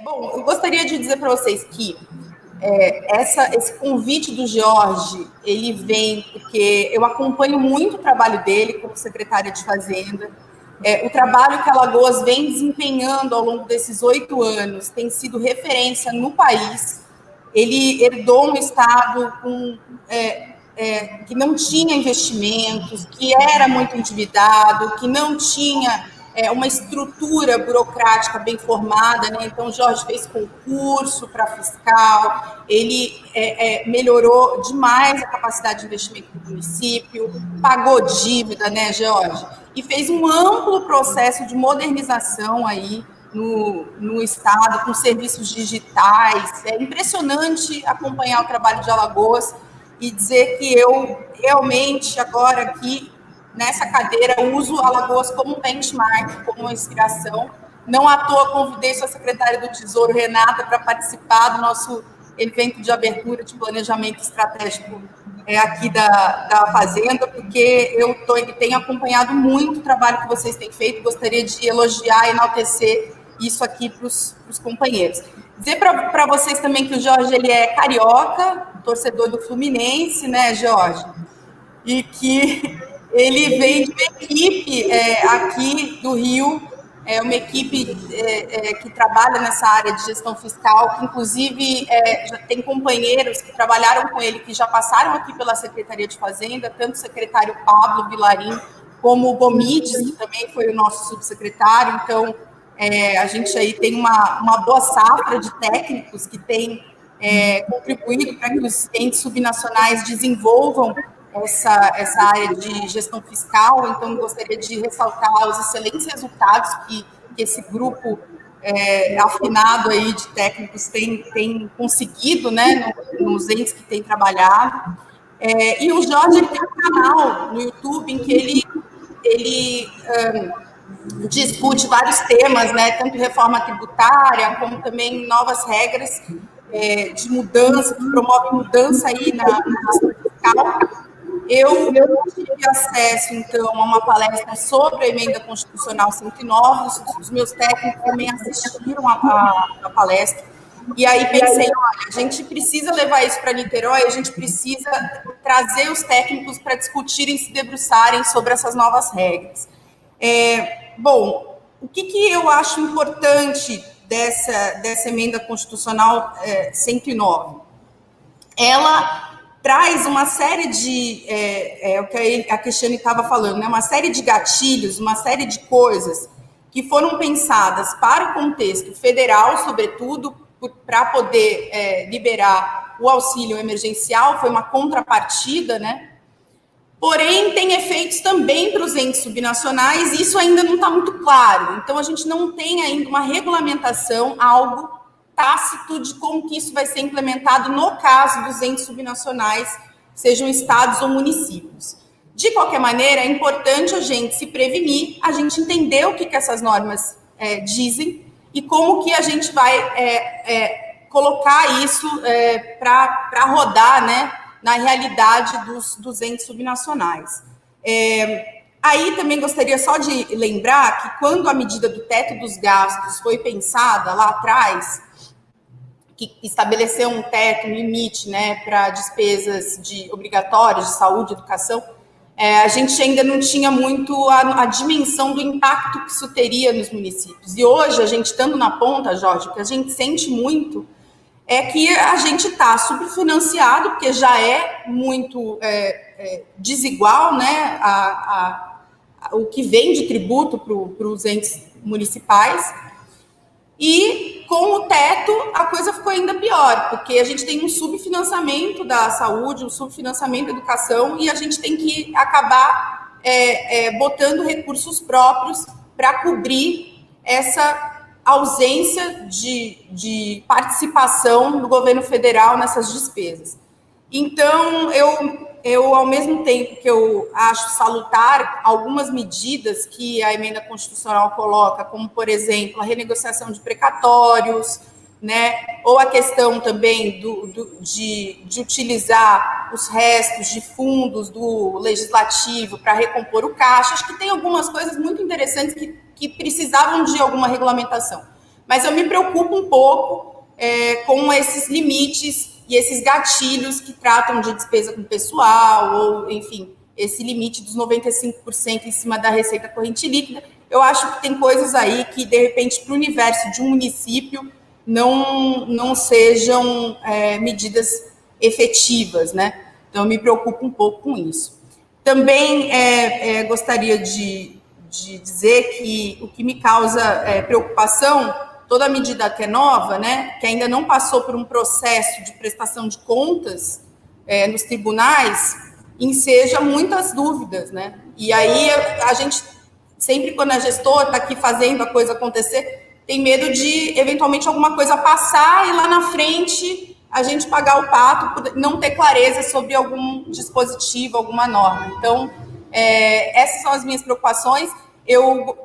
Bom, eu gostaria de dizer para vocês que esse convite do Jorge, ele vem porque eu acompanho muito o trabalho dele como secretária de Fazenda. O trabalho que Alagoas vem desempenhando ao longo desses 8 anos tem sido referência no país. Ele herdou um estado que não tinha investimentos, que era muito endividado, que não tinha uma estrutura burocrática bem formada, né? Então, o Jorge fez concurso para fiscal, ele melhorou demais a capacidade de investimento do município, pagou dívida, né, Jorge? E fez um amplo processo de modernização aí no estado, com serviços digitais. É impressionante acompanhar o trabalho de Alagoas e dizer que eu realmente agora aqui nessa cadeira uso Alagoas como benchmark, como uma inspiração. Não à toa convidei sua secretária do Tesouro, Renata, para participar do nosso evento de abertura de planejamento estratégico aqui da Fazenda, porque eu tenho acompanhado muito o trabalho que vocês têm feito, gostaria de elogiar e enaltecer isso aqui para os companheiros. Dizer para vocês também que o Jorge ele é carioca, torcedor do Fluminense, né, Jorge? E que ele vem de uma equipe aqui do Rio, uma equipe que trabalha nessa área de gestão fiscal, que inclusive já tem companheiros que trabalharam com ele, que já passaram aqui pela Secretaria de Fazenda, tanto o secretário Pablo Vilarim, como o Gomides, que também foi o nosso subsecretário. Então, a gente aí tem uma boa safra de técnicos que têm contribuído para que os entes subnacionais desenvolvam essa área de gestão fiscal. Então, gostaria de ressaltar os excelentes resultados que esse grupo afinado aí de técnicos tem conseguido, né, nos entes que tem trabalhado. E o Jorge tem um canal no YouTube em que ele discute vários temas, né, tanto reforma tributária, como também novas regras de mudança, que promove mudança aí na gestão fiscal. Eu tive acesso, então, a uma palestra sobre a emenda constitucional 109, os meus técnicos também assistiram a palestra, e aí pensei, olha, a gente precisa levar isso para Niterói, a gente precisa trazer os técnicos para discutirem, se debruçarem sobre essas novas regras. Bom, o que eu acho importante dessa emenda constitucional 109? Ela traz uma série de, o que a Cristiane estava falando, né? Uma série de gatilhos, uma série de coisas que foram pensadas para o contexto federal, sobretudo, para poder liberar o auxílio emergencial, foi uma contrapartida, né? Porém, tem efeitos também para os entes subnacionais, e isso ainda não está muito claro. Então, a gente não tem ainda uma regulamentação, algo tácito de como que isso vai ser implementado no caso dos entes subnacionais, sejam estados ou municípios. De qualquer maneira, é importante a gente se prevenir, a gente entender o que essas normas dizem e como que a gente vai colocar isso para rodar, né, na realidade dos entes subnacionais. Aí também gostaria só de lembrar que quando a medida do teto dos gastos foi pensada lá atrás, que estabeleceu um teto, um limite, né, para despesas obrigatórias de saúde e educação, a gente ainda não tinha muito a dimensão do impacto que isso teria nos municípios. E hoje, a gente estando na ponta, Jorge, o que a gente sente muito é que a gente está subfinanciado, porque já é muito desigual, né, o que vem de tributo para os entes municipais. E com o teto, a coisa ficou ainda pior, porque a gente tem um subfinanciamento da saúde, um subfinanciamento da educação, e a gente tem que acabar botando recursos próprios para cobrir essa ausência de participação do governo federal nessas despesas. Então, eu, ao mesmo tempo que eu acho salutar algumas medidas que a emenda constitucional coloca, como, por exemplo, a renegociação de precatórios, né, ou a questão também de utilizar os restos de fundos do legislativo para recompor o caixa, acho que tem algumas coisas muito interessantes que precisavam de alguma regulamentação. Mas eu me preocupo um pouco com esses limites e esses gatilhos que tratam de despesa com pessoal, ou, enfim, esse limite dos 95% em cima da receita corrente líquida. Eu acho que tem coisas aí que, de repente, para o universo de um município, não sejam medidas efetivas, né? Então, eu me preocupo um pouco com isso. Também gostaria de dizer que o que me causa preocupação, toda medida que é nova, né, que ainda não passou por um processo de prestação de contas nos tribunais, enseja muitas dúvidas, né? E aí a gente, sempre quando a gestora está aqui fazendo a coisa acontecer, tem medo de, eventualmente, alguma coisa passar e lá na frente a gente pagar o pato por não ter clareza sobre algum dispositivo, alguma norma. Então, essas são as minhas preocupações. Eu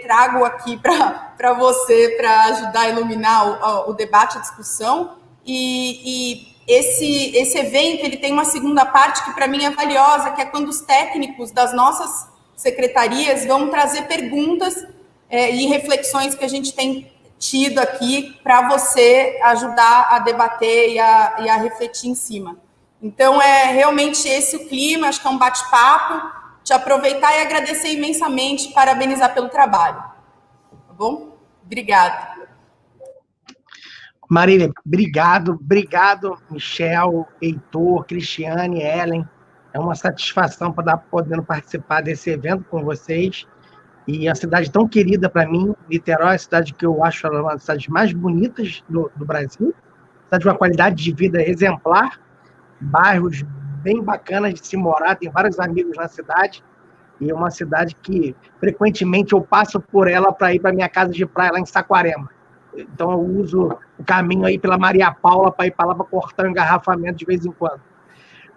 trago aqui para você, para ajudar a iluminar o debate, a discussão, e esse evento ele tem uma segunda parte que para mim é valiosa, que é quando os técnicos das nossas secretarias vão trazer perguntas e reflexões que a gente tem tido aqui para você ajudar a debater e a refletir em cima. Então, realmente esse o clima, acho que é um bate-papo, te aproveitar e agradecer imensamente, parabenizar pelo trabalho. Tá bom? Obrigada. Marília, obrigado, Michel, Heitor, Cristiane, Ellen. É uma satisfação estar podendo participar desse evento com vocês. E a cidade tão querida para mim, Niterói, é a cidade que eu acho uma das cidades mais bonitas do Brasil, cidade de uma qualidade de vida exemplar, bairros bem bacanas de se morar, tem vários amigos na cidade, e é uma cidade que frequentemente eu passo por ela para ir para minha casa de praia lá em Saquarema. Então eu uso o caminho aí pela Maria Paula para ir para lá para cortar o engarrafamento de vez em quando.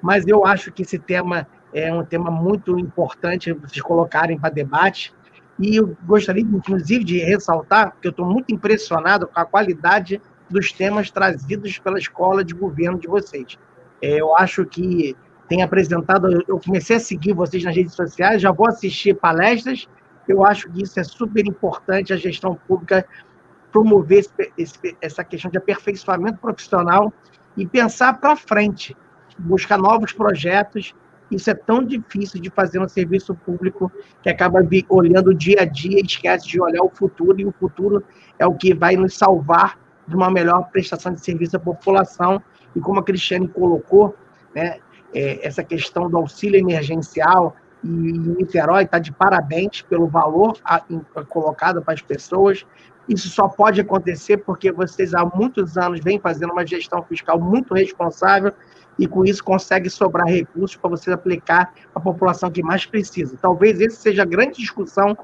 Mas eu acho que esse tema é um tema muito importante vocês colocarem para debate. E eu gostaria, inclusive, de ressaltar, porque eu estou muito impressionado com a qualidade dos temas trazidos pela escola de governo de vocês. Eu acho que tem apresentado... Eu comecei a seguir vocês nas redes sociais, já vou assistir palestras. Eu acho que isso é super importante, a gestão pública promover essa questão de aperfeiçoamento profissional e pensar para frente, buscar novos projetos. Isso é tão difícil de fazer no serviço público, que acaba olhando o dia a dia e esquece de olhar o futuro, e o futuro é o que vai nos salvar de uma melhor prestação de serviço à população. E como a Cristiane colocou, né, essa questão do auxílio emergencial, e Niterói está de parabéns pelo valor colocado para as pessoas. Isso só pode acontecer porque vocês há muitos anos vêm fazendo uma gestão fiscal muito responsável, e com isso consegue sobrar recursos para você aplicar à população que mais precisa. Talvez essa seja a grande discussão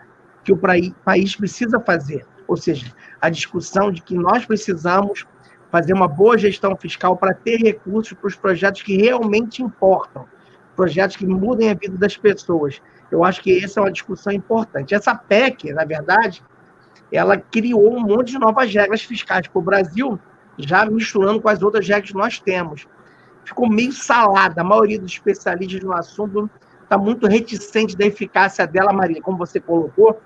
que o país precisa fazer, ou seja, a discussão de que nós precisamos fazer uma boa gestão fiscal para ter recursos para os projetos que realmente importam, projetos que mudem a vida das pessoas. Eu acho que essa é uma discussão importante. Essa PEC, na verdade, ela criou um monte de novas regras fiscais para o Brasil, já misturando com as outras regras que nós temos. Ficou meio salada, a maioria dos especialistas no assunto está muito reticente da eficácia dela, Maria, como você colocou,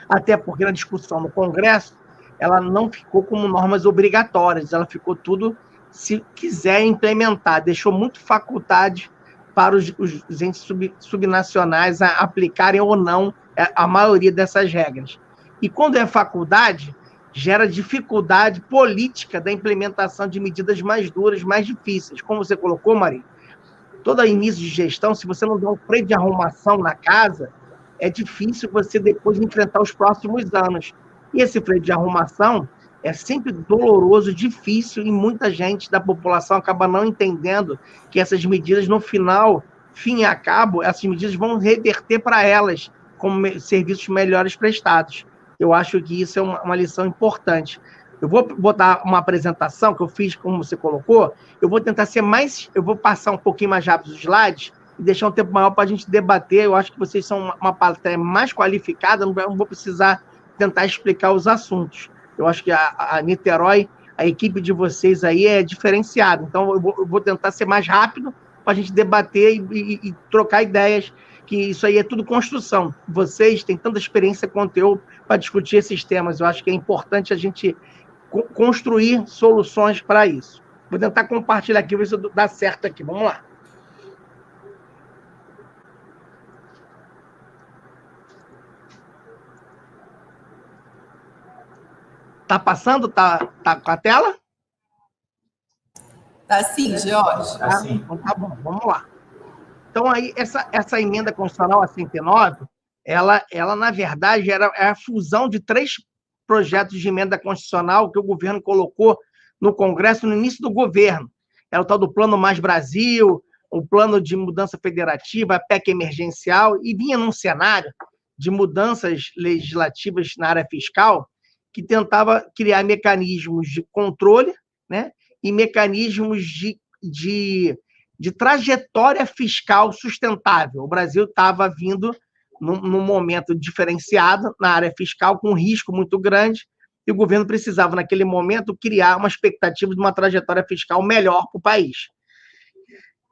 até porque na discussão no Congresso, ela não ficou como normas obrigatórias, ela ficou tudo, se quiser implementar, deixou muito faculdade para os entes subnacionais a aplicarem ou não a maioria dessas regras. E quando é faculdade, gera dificuldade política da implementação de medidas mais duras, mais difíceis. Como você colocou, Maria, todo início de gestão, se você não der um freio de arrumação na casa, é difícil você depois enfrentar os próximos anos. E esse freio de arrumação é sempre doloroso, difícil, e muita gente da população acaba não entendendo que essas medidas, no final, fim e a cabo, essas medidas vão reverter para elas como serviços melhores prestados. Eu acho que isso é uma lição importante. Eu vou botar uma apresentação que eu fiz, como você colocou, eu vou tentar ser mais... Eu vou passar um pouquinho mais rápido os slides e deixar um tempo maior para a gente debater. Eu acho que vocês são uma plateia mais qualificada, não vou precisar tentar explicar os assuntos. Eu acho que a Niterói, a equipe de vocês aí é diferenciada. Então, eu vou tentar ser mais rápido para a gente debater e trocar ideias, que isso aí é tudo construção. Vocês têm tanta experiência quanto eu para discutir esses temas. Eu acho que é importante a gente construir soluções para isso. Vou tentar compartilhar aqui, ver se dá certo aqui. Vamos lá. Tá passando? Tá com a tela? Tá sim, Jorge. Tá sim. Então tá bom, vamos lá. Então, aí, essa emenda constitucional, a 109, ela na verdade, era a fusão de 3 projetos de emenda constitucional que o governo colocou no Congresso no início do governo. Era o tal do Plano Mais Brasil, o Plano de Mudança Federativa, a PEC emergencial, e vinha num cenário de mudanças legislativas na área fiscal que tentava criar mecanismos de controle, né, e mecanismos de trajetória fiscal sustentável. O Brasil estava vindo num momento diferenciado na área fiscal, com um risco muito grande, e o governo precisava, naquele momento, criar uma expectativa de uma trajetória fiscal melhor para o país.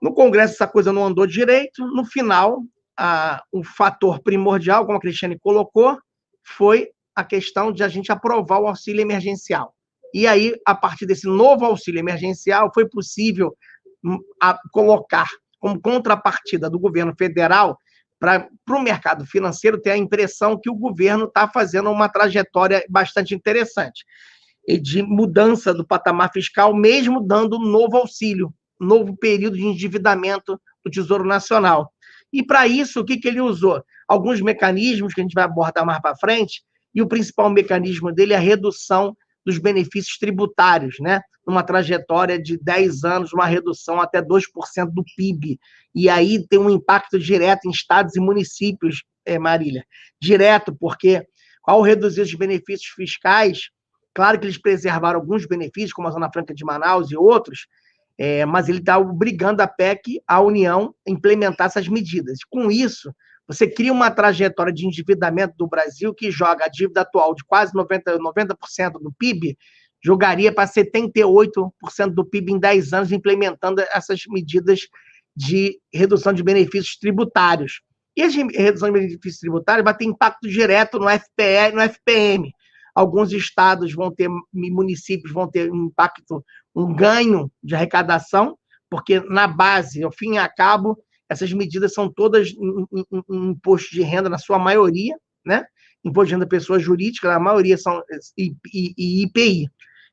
No Congresso, essa coisa não andou direito. No final, um fator primordial, como a Cristiane colocou, foi a questão de a gente aprovar o auxílio emergencial. E aí, a partir desse novo auxílio emergencial, foi possível colocar como contrapartida do governo federal para o mercado financeiro ter a impressão que o governo está fazendo uma trajetória bastante interessante e de mudança do patamar fiscal, mesmo dando um novo auxílio, novo período de endividamento do Tesouro Nacional. E, para isso, o que ele usou? Alguns mecanismos que a gente vai abordar mais para frente, e o principal mecanismo dele é a redução dos benefícios tributários, né? Numa trajetória de 10 anos, uma redução até 2% do PIB. E aí tem um impacto direto em estados e municípios, Marília. Direto, porque ao reduzir os benefícios fiscais, claro que eles preservaram alguns benefícios, como a Zona Franca de Manaus e outros, mas ele está obrigando a PEC, a União, a implementar essas medidas. Com isso, você cria uma trajetória de endividamento do Brasil que joga a dívida atual de quase 90% do PIB, jogaria para 78% do PIB em 10 anos, implementando essas medidas de redução de benefícios tributários. E a redução de benefícios tributários vai ter impacto direto no FPE e no FPM. Alguns estados vão ter, municípios vão ter um impacto, um ganho de arrecadação, porque na base, ao fim e a cabo, essas medidas são todas em imposto de renda, na sua maioria, né? Imposto de renda pessoa jurídica, na maioria são e IPI.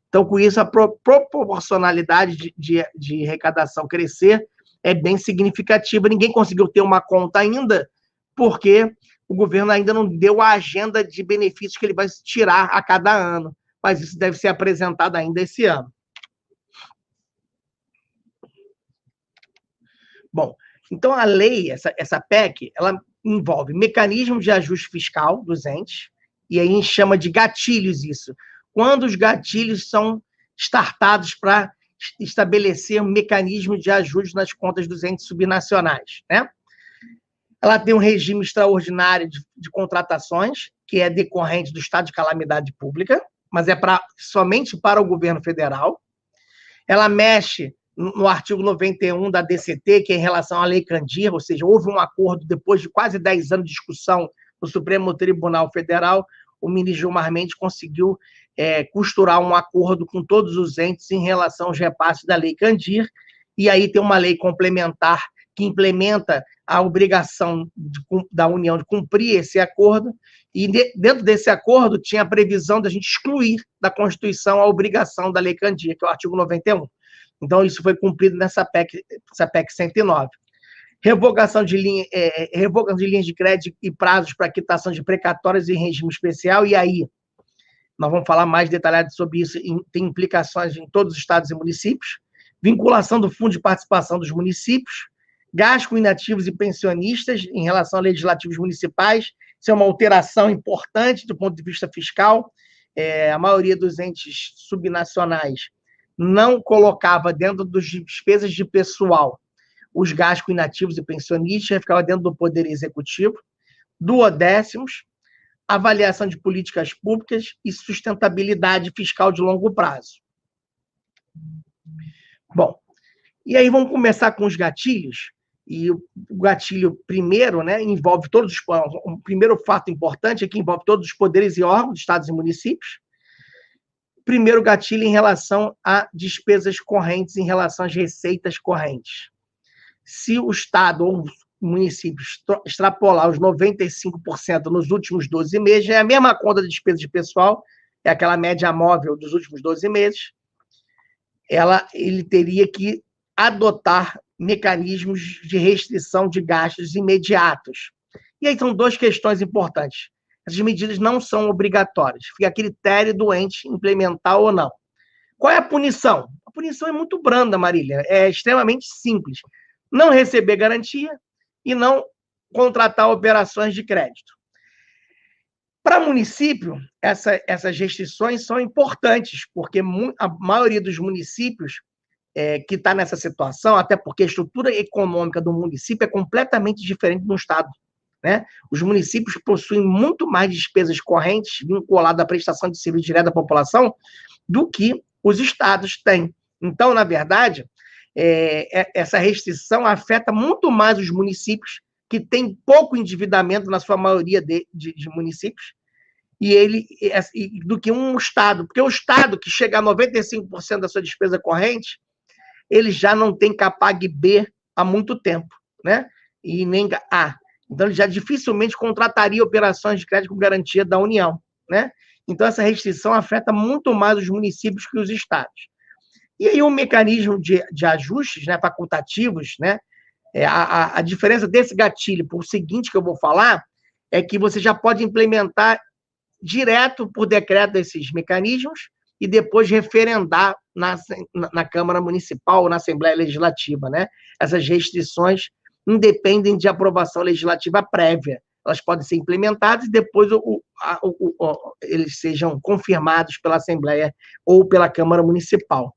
Então, com isso, a proporcionalidade de arrecadação crescer é bem significativa. Ninguém conseguiu ter uma conta ainda, porque o governo ainda não deu a agenda de benefícios que ele vai tirar a cada ano, mas isso deve ser apresentado ainda esse ano. Bom, então a lei, essa PEC, ela envolve mecanismos de ajuste fiscal dos entes, e aí a gente chama de gatilhos isso. Quando os gatilhos são startados para estabelecer um mecanismo de ajuste nas contas dos entes subnacionais, né? Ela tem um regime extraordinário de contratações, que é decorrente do estado de calamidade pública, mas é somente para o governo federal. Ela mexe no artigo 91 da DCT, que é em relação à Lei Candir, ou seja, houve um acordo depois de quase 10 anos de discussão no Supremo Tribunal Federal, o ministro Gilmar Mendes conseguiu costurar um acordo com todos os entes em relação aos repasses da Lei Candir, e aí tem uma lei complementar que implementa a obrigação da União de cumprir esse acordo, e dentro desse acordo tinha a previsão da gente excluir da Constituição a obrigação da Lei Candir, que é o artigo 91. Então, isso foi cumprido nessa PEC 109. Revogação de linhas de crédito e prazos para quitação de precatórias em regime especial, e aí nós vamos falar mais detalhado sobre isso, tem implicações em todos os estados e municípios. Vinculação do Fundo de Participação dos Municípios, gastos com inativos e pensionistas em relação a legislativos municipais, isso é uma alteração importante do ponto de vista fiscal. A maioria dos entes subnacionais não colocava dentro das despesas de pessoal os gastos com inativos e pensionistas, ficava dentro do Poder Executivo. Duodécimos, avaliação de políticas públicas e sustentabilidade fiscal de longo prazo. Bom, e aí vamos começar com os gatilhos, E o gatilho primeiro, né, envolve todos os... O primeiro fato importante é que envolve todos os poderes e órgãos, estados e municípios. Primeiro gatilho em relação a despesas correntes, em relação às receitas correntes. Se o Estado ou o município extrapolar os 95% nos últimos 12 meses, é a mesma conta de despesa de pessoal, é aquela média móvel dos últimos 12 meses, ele teria que adotar mecanismos de restrição de gastos imediatos. E aí são duas questões importantes. Essas medidas não são obrigatórias, fica a critério do ente implementar ou não. Qual é a punição? A punição é muito branda, Marília, é extremamente simples. Não receber garantia e não contratar operações de crédito. Para município, essas restrições são importantes, porque a maioria dos municípios que está nessa situação, até porque a estrutura econômica do município é completamente diferente do Estado, né? Os municípios possuem muito mais despesas correntes vinculadas à prestação de serviço direto à população do que os estados têm. Então, na verdade, essa restrição afeta muito mais os municípios que têm pouco endividamento, na sua maioria de municípios, do que um Estado. Porque o Estado, que chega a 95% da sua despesa corrente, ele já não tem Capag B há muito tempo, né? E nem A. Então, ele já dificilmente contrataria operações de crédito com garantia da União, né? Então, essa restrição afeta muito mais os municípios que os estados. E aí, o mecanismo de ajustes, né, facultativos, né? A diferença desse gatilho para o seguinte que eu vou falar é que você já pode implementar direto por decreto esses mecanismos e depois referendar na Câmara Municipal ou na Assembleia Legislativa, né? Essas restrições independem de aprovação legislativa prévia. Elas podem ser implementadas e depois eles sejam confirmados pela Assembleia ou pela Câmara Municipal.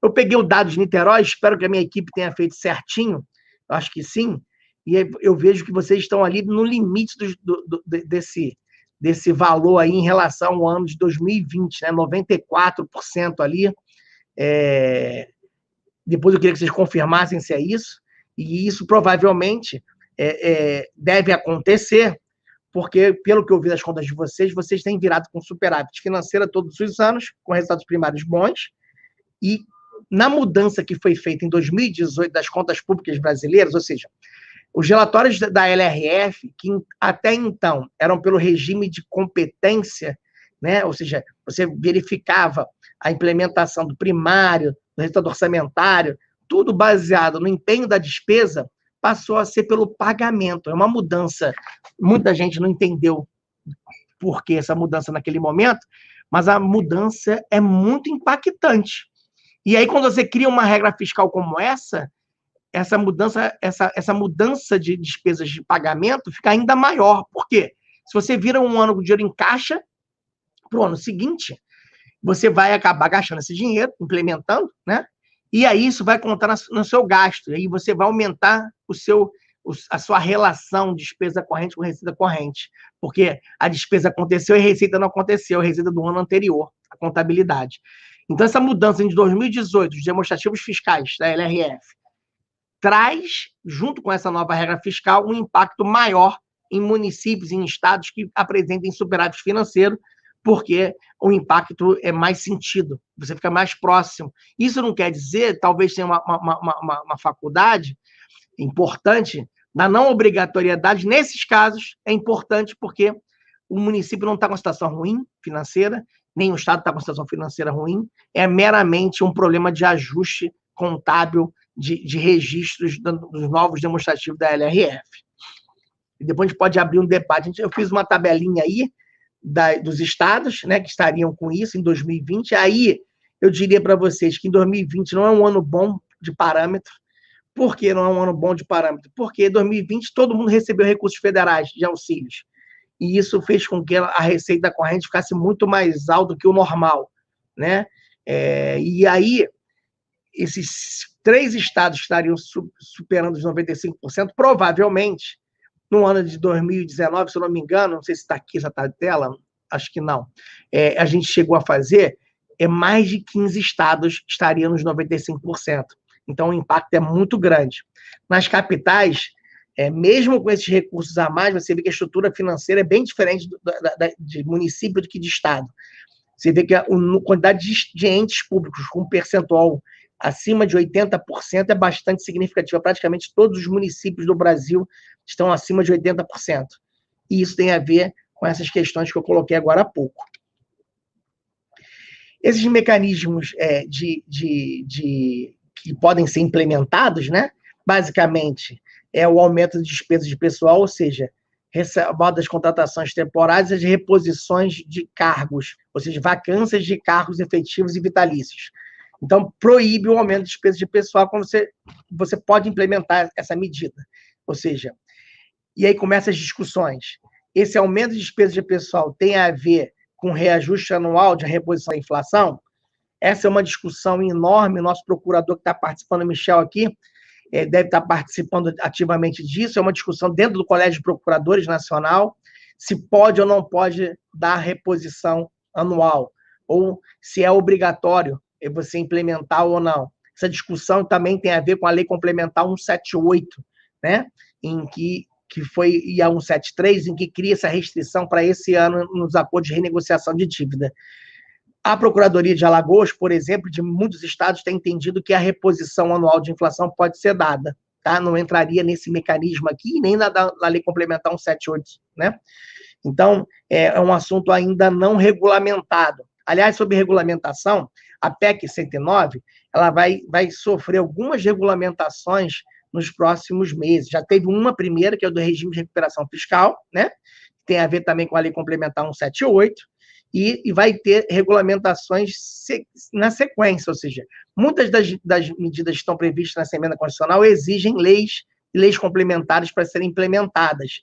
Eu peguei o dado de Niterói, espero que a minha equipe tenha feito certinho, eu acho que sim, e eu vejo que vocês estão ali no limite desse valor aí em relação ao ano de 2020, né? 94% ali. Depois eu queria que vocês confirmassem se é isso, e isso provavelmente deve acontecer, porque, pelo que eu vi das contas de vocês têm virado com superávit financeira todos os anos, com resultados primários bons, e na mudança que foi feita em 2018 das contas públicas brasileiras, ou seja, os relatórios da LRF, que até então eram pelo regime de competência, né? Ou seja, você verificava a implementação do primário, do resultado orçamentário, tudo baseado no empenho da despesa, passou a ser pelo pagamento. É uma mudança, muita gente não entendeu por que essa mudança naquele momento, mas a mudança é muito impactante. E aí, quando você cria uma regra fiscal como essa mudança de despesas de pagamento fica ainda maior. Por quê? Se você vira um ano com dinheiro em caixa, para o ano seguinte, você vai acabar gastando esse dinheiro, implementando, né? E aí isso vai contar no seu gasto. E aí você vai aumentar a sua relação de despesa corrente com receita corrente. Porque a despesa aconteceu e a receita não aconteceu, a receita do ano anterior, a contabilidade. Então, essa mudança de 2018, os demonstrativos fiscais da LRF, traz, junto com essa nova regra fiscal, um impacto maior em municípios e em estados que apresentem superávit financeiro, porque o impacto é mais sentido, você fica mais próximo. Isso não quer dizer, talvez tenha uma faculdade importante, da não obrigatoriedade, nesses casos, é importante porque o município não está com uma situação ruim financeira, nem o estado está com uma situação financeira ruim, é meramente um problema de ajuste contábil de registros dos novos demonstrativos da LRF. E depois a gente pode abrir um debate. Eu fiz uma tabelinha aí dos estados, né, que estariam com isso em 2020. Aí eu diria para vocês que em 2020 não é um ano bom de parâmetro. Por que não é um ano bom de parâmetro? Porque em 2020 todo mundo recebeu recursos federais de auxílios. E isso fez com que a receita corrente ficasse muito mais alta do que o normal, né? E aí, esses 3 estados estariam superando os 95%, provavelmente, no ano de 2019, se eu não me engano, não sei se está aqui, já está na tela, acho que não, a gente chegou a fazer, mais de 15 estados estariam nos 95%. Então, o impacto é muito grande. Nas capitais, mesmo com esses recursos a mais, você vê que a estrutura financeira é bem diferente de município do que de estado. Você vê que a quantidade de entes públicos com percentual acima de 80% é bastante significativa. Praticamente todos os municípios do Brasil estão acima de 80%. E isso tem a ver com essas questões que eu coloquei agora há pouco. Esses mecanismos que podem ser implementados, né, basicamente, é o aumento de despesas de pessoal, ou seja, modo das contratações temporárias e as reposições de cargos, ou seja, vacâncias de cargos efetivos e vitalícios. Então, proíbe o aumento de despesas de pessoal quando você pode implementar essa medida. Ou seja, e aí começam as discussões. Esse aumento de despesas de pessoal tem a ver com reajuste anual de reposição da inflação? Essa é uma discussão enorme. Nosso procurador que está participando, Michel, aqui, deve estar participando ativamente disso. É uma discussão dentro do Colégio de Procuradores Nacional, se pode ou não pode dar reposição anual, ou se é obrigatório você implementar ou não. Essa discussão também tem a ver com a Lei Complementar 178, né? Em que foi a 173, em que cria essa restrição para esse ano nos acordos de renegociação de dívida. A Procuradoria de Alagoas, por exemplo, de muitos estados, tem entendido que a reposição anual de inflação pode ser dada, tá? Não entraria nesse mecanismo aqui, nem na Lei Complementar 178, né? Então, é um assunto ainda não regulamentado. Aliás, sobre regulamentação, a PEC 109, ela vai sofrer algumas regulamentações nos próximos meses. Já teve uma primeira, que é o do regime de recuperação fiscal, né? Tem a ver também com a Lei Complementar 178, e vai ter regulamentações na sequência, ou seja, muitas das medidas que estão previstas nessa emenda constitucional exigem leis complementares para serem implementadas.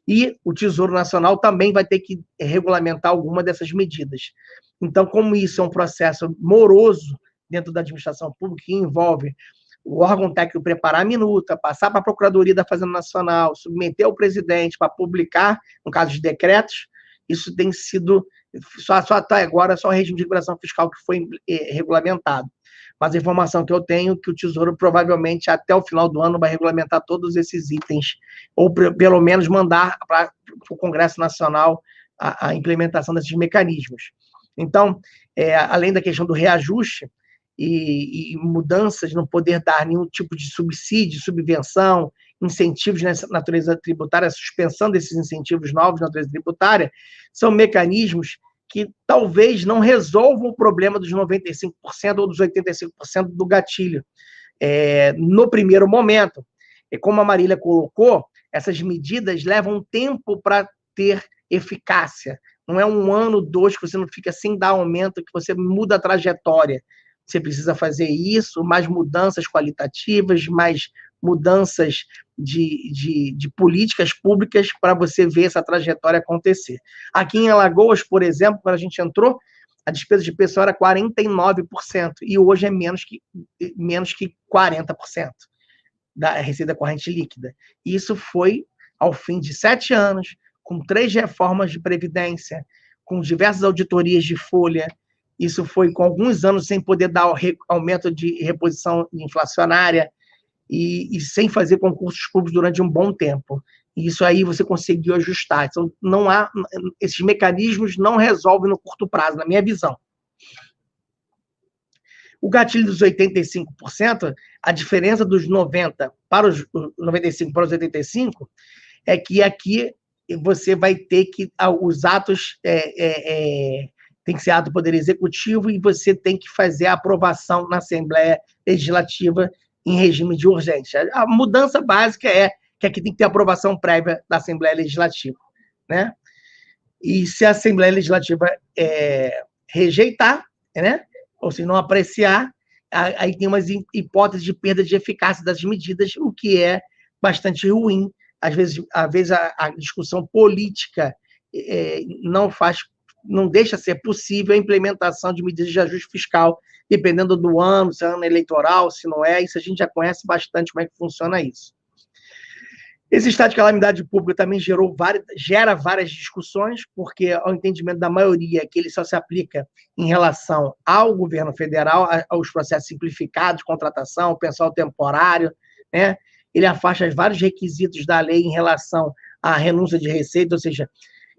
E o Tesouro Nacional também vai ter que regulamentar alguma dessas medidas. Então, como isso é um processo moroso dentro da administração pública, que envolve o órgão técnico preparar a minuta, passar para a Procuradoria da Fazenda Nacional, submeter ao presidente para publicar, no caso de decretos, isso tem sido, só até agora, só o regime de recuperação fiscal que foi regulamentado. Mas a informação que eu tenho é que o Tesouro provavelmente até o final do ano vai regulamentar todos esses itens, ou pelo menos mandar para o Congresso Nacional a implementação desses mecanismos. Então, além da questão do reajuste e mudanças, não poder dar nenhum tipo de subsídio, subvenção, incentivos de natureza tributária, a suspensão desses incentivos novos de natureza tributária, são mecanismos que talvez não resolvam o problema dos 95% ou dos 85% do gatilho no primeiro momento. E como a Marília colocou, essas medidas levam tempo para ter eficácia. Não é 1 ano, 2, que você não fica sem dar aumento, que você muda a trajetória. Você precisa fazer isso, mais mudanças qualitativas, mais mudanças de políticas públicas para você ver essa trajetória acontecer. Aqui em Alagoas, por exemplo, quando a gente entrou, a despesa de pessoal era 49%, e hoje é menos que 40% da receita corrente líquida. E isso foi ao fim de 7 anos, com 3 reformas de previdência, com diversas auditorias de folha. Isso foi com alguns anos sem poder dar aumento de reposição inflacionária e sem fazer concursos públicos durante um bom tempo. E isso aí você conseguiu ajustar. Então, esses mecanismos não resolvem no curto prazo, na minha visão. O gatilho dos 85%, a diferença dos 90 para os 95 para os 85, é que aqui você vai ter que os atos tem que ser ato do Poder Executivo e você tem que fazer a aprovação na Assembleia Legislativa em regime de urgência. A mudança básica é que aqui tem que ter aprovação prévia da Assembleia Legislativa, né? E se a Assembleia Legislativa rejeitar, né? Ou se não apreciar, aí tem umas hipóteses de perda de eficácia das medidas, o que é bastante ruim. Às vezes a discussão política não deixa ser possível a implementação de medidas de ajuste fiscal, dependendo do ano, se é ano eleitoral, se não é, isso a gente já conhece bastante como é que funciona isso. Esse estado de calamidade pública também gera várias discussões, porque ao entendimento da maioria que ele só se aplica em relação ao governo federal, aos processos simplificados, contratação, pessoal temporário, né? Ele afasta vários requisitos da lei em relação à renúncia de receita, ou seja,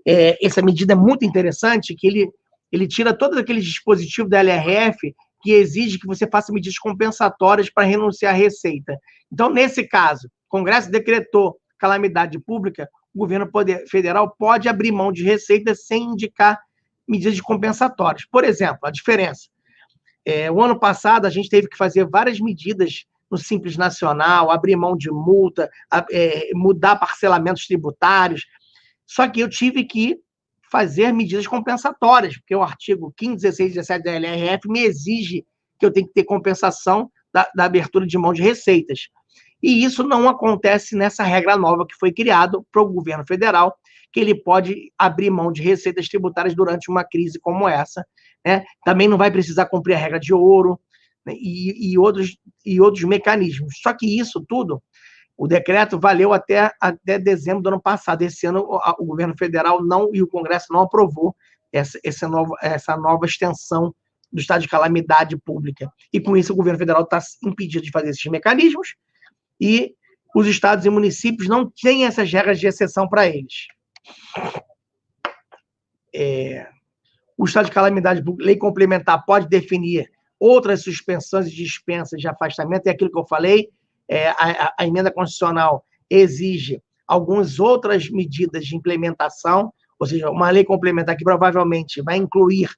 essa medida é muito interessante, que ele tira todos aqueles dispositivos da LRF que exige que você faça medidas compensatórias para renunciar à receita. Então, nesse caso, o Congresso decretou calamidade pública, o governo federal pode abrir mão de receita sem indicar medidas compensatórias. Por exemplo, a diferença. O ano passado, a gente teve que fazer várias medidas no Simples Nacional, abrir mão de multa, mudar parcelamentos tributários. Só que eu tive que fazer medidas compensatórias, porque o artigo 15, 16 e 17 da LRF me exige que eu tenho que ter compensação da abertura de mão de receitas. E isso não acontece nessa regra nova que foi criada para o governo federal, que ele pode abrir mão de receitas tributárias durante uma crise como essa, né? Também não vai precisar cumprir a regra de ouro, né? e outros mecanismos. Só que isso tudo, o decreto valeu até dezembro do ano passado. Esse ano, o governo federal e o Congresso não aprovou essa nova extensão do estado de calamidade pública. E, com isso, o governo federal está impedido de fazer esses mecanismos e os estados e municípios não têm essas regras de exceção para eles. O estado de calamidade pública, lei complementar, pode definir outras suspensões e dispensas de afastamento, é aquilo que eu falei. A emenda constitucional exige algumas outras medidas de implementação, ou seja, uma lei complementar que provavelmente vai incluir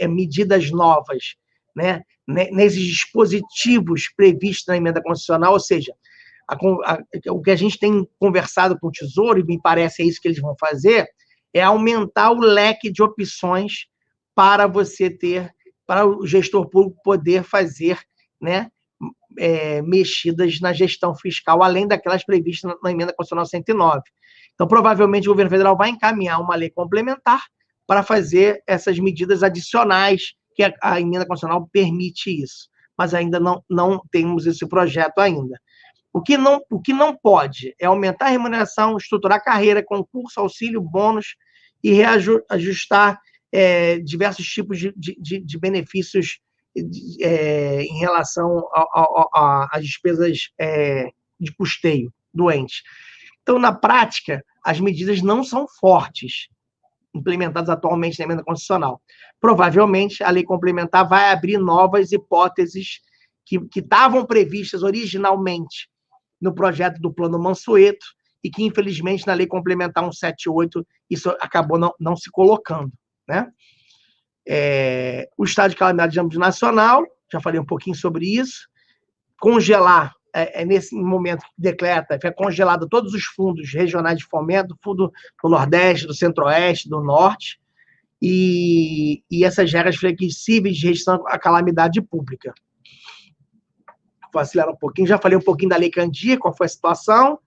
medidas novas, né, nesses dispositivos previstos na emenda constitucional, ou seja, o que a gente tem conversado com o Tesouro, e me parece isso que eles vão fazer, é aumentar o leque de opções para o gestor público poder fazer, né, mexidas na gestão fiscal, além daquelas previstas na emenda constitucional 109. Então, provavelmente, o governo federal vai encaminhar uma lei complementar para fazer essas medidas adicionais, que a emenda constitucional permite isso. Mas ainda não temos esse projeto ainda. O que não pode é aumentar a remuneração, estruturar a carreira, concurso, auxílio, bônus e reajustar diversos tipos de benefícios em relação às despesas de custeio doentes. Então, na prática, as medidas não são fortes, implementadas atualmente na emenda constitucional. Provavelmente, a lei complementar vai abrir novas hipóteses que estavam previstas originalmente no projeto do Plano Mansueto e que, infelizmente, na lei complementar 178, isso acabou não se colocando, né? O estado de calamidade de âmbito nacional, já falei um pouquinho sobre isso. Congelar, nesse momento que decreta, foi congelado todos os fundos regionais de fomento, fundo do Nordeste, do Centro-Oeste, do Norte, e essas regras flexíveis de gestão à calamidade pública. Vou acelerar um pouquinho, já falei um pouquinho da Lei Candir, qual foi a situação.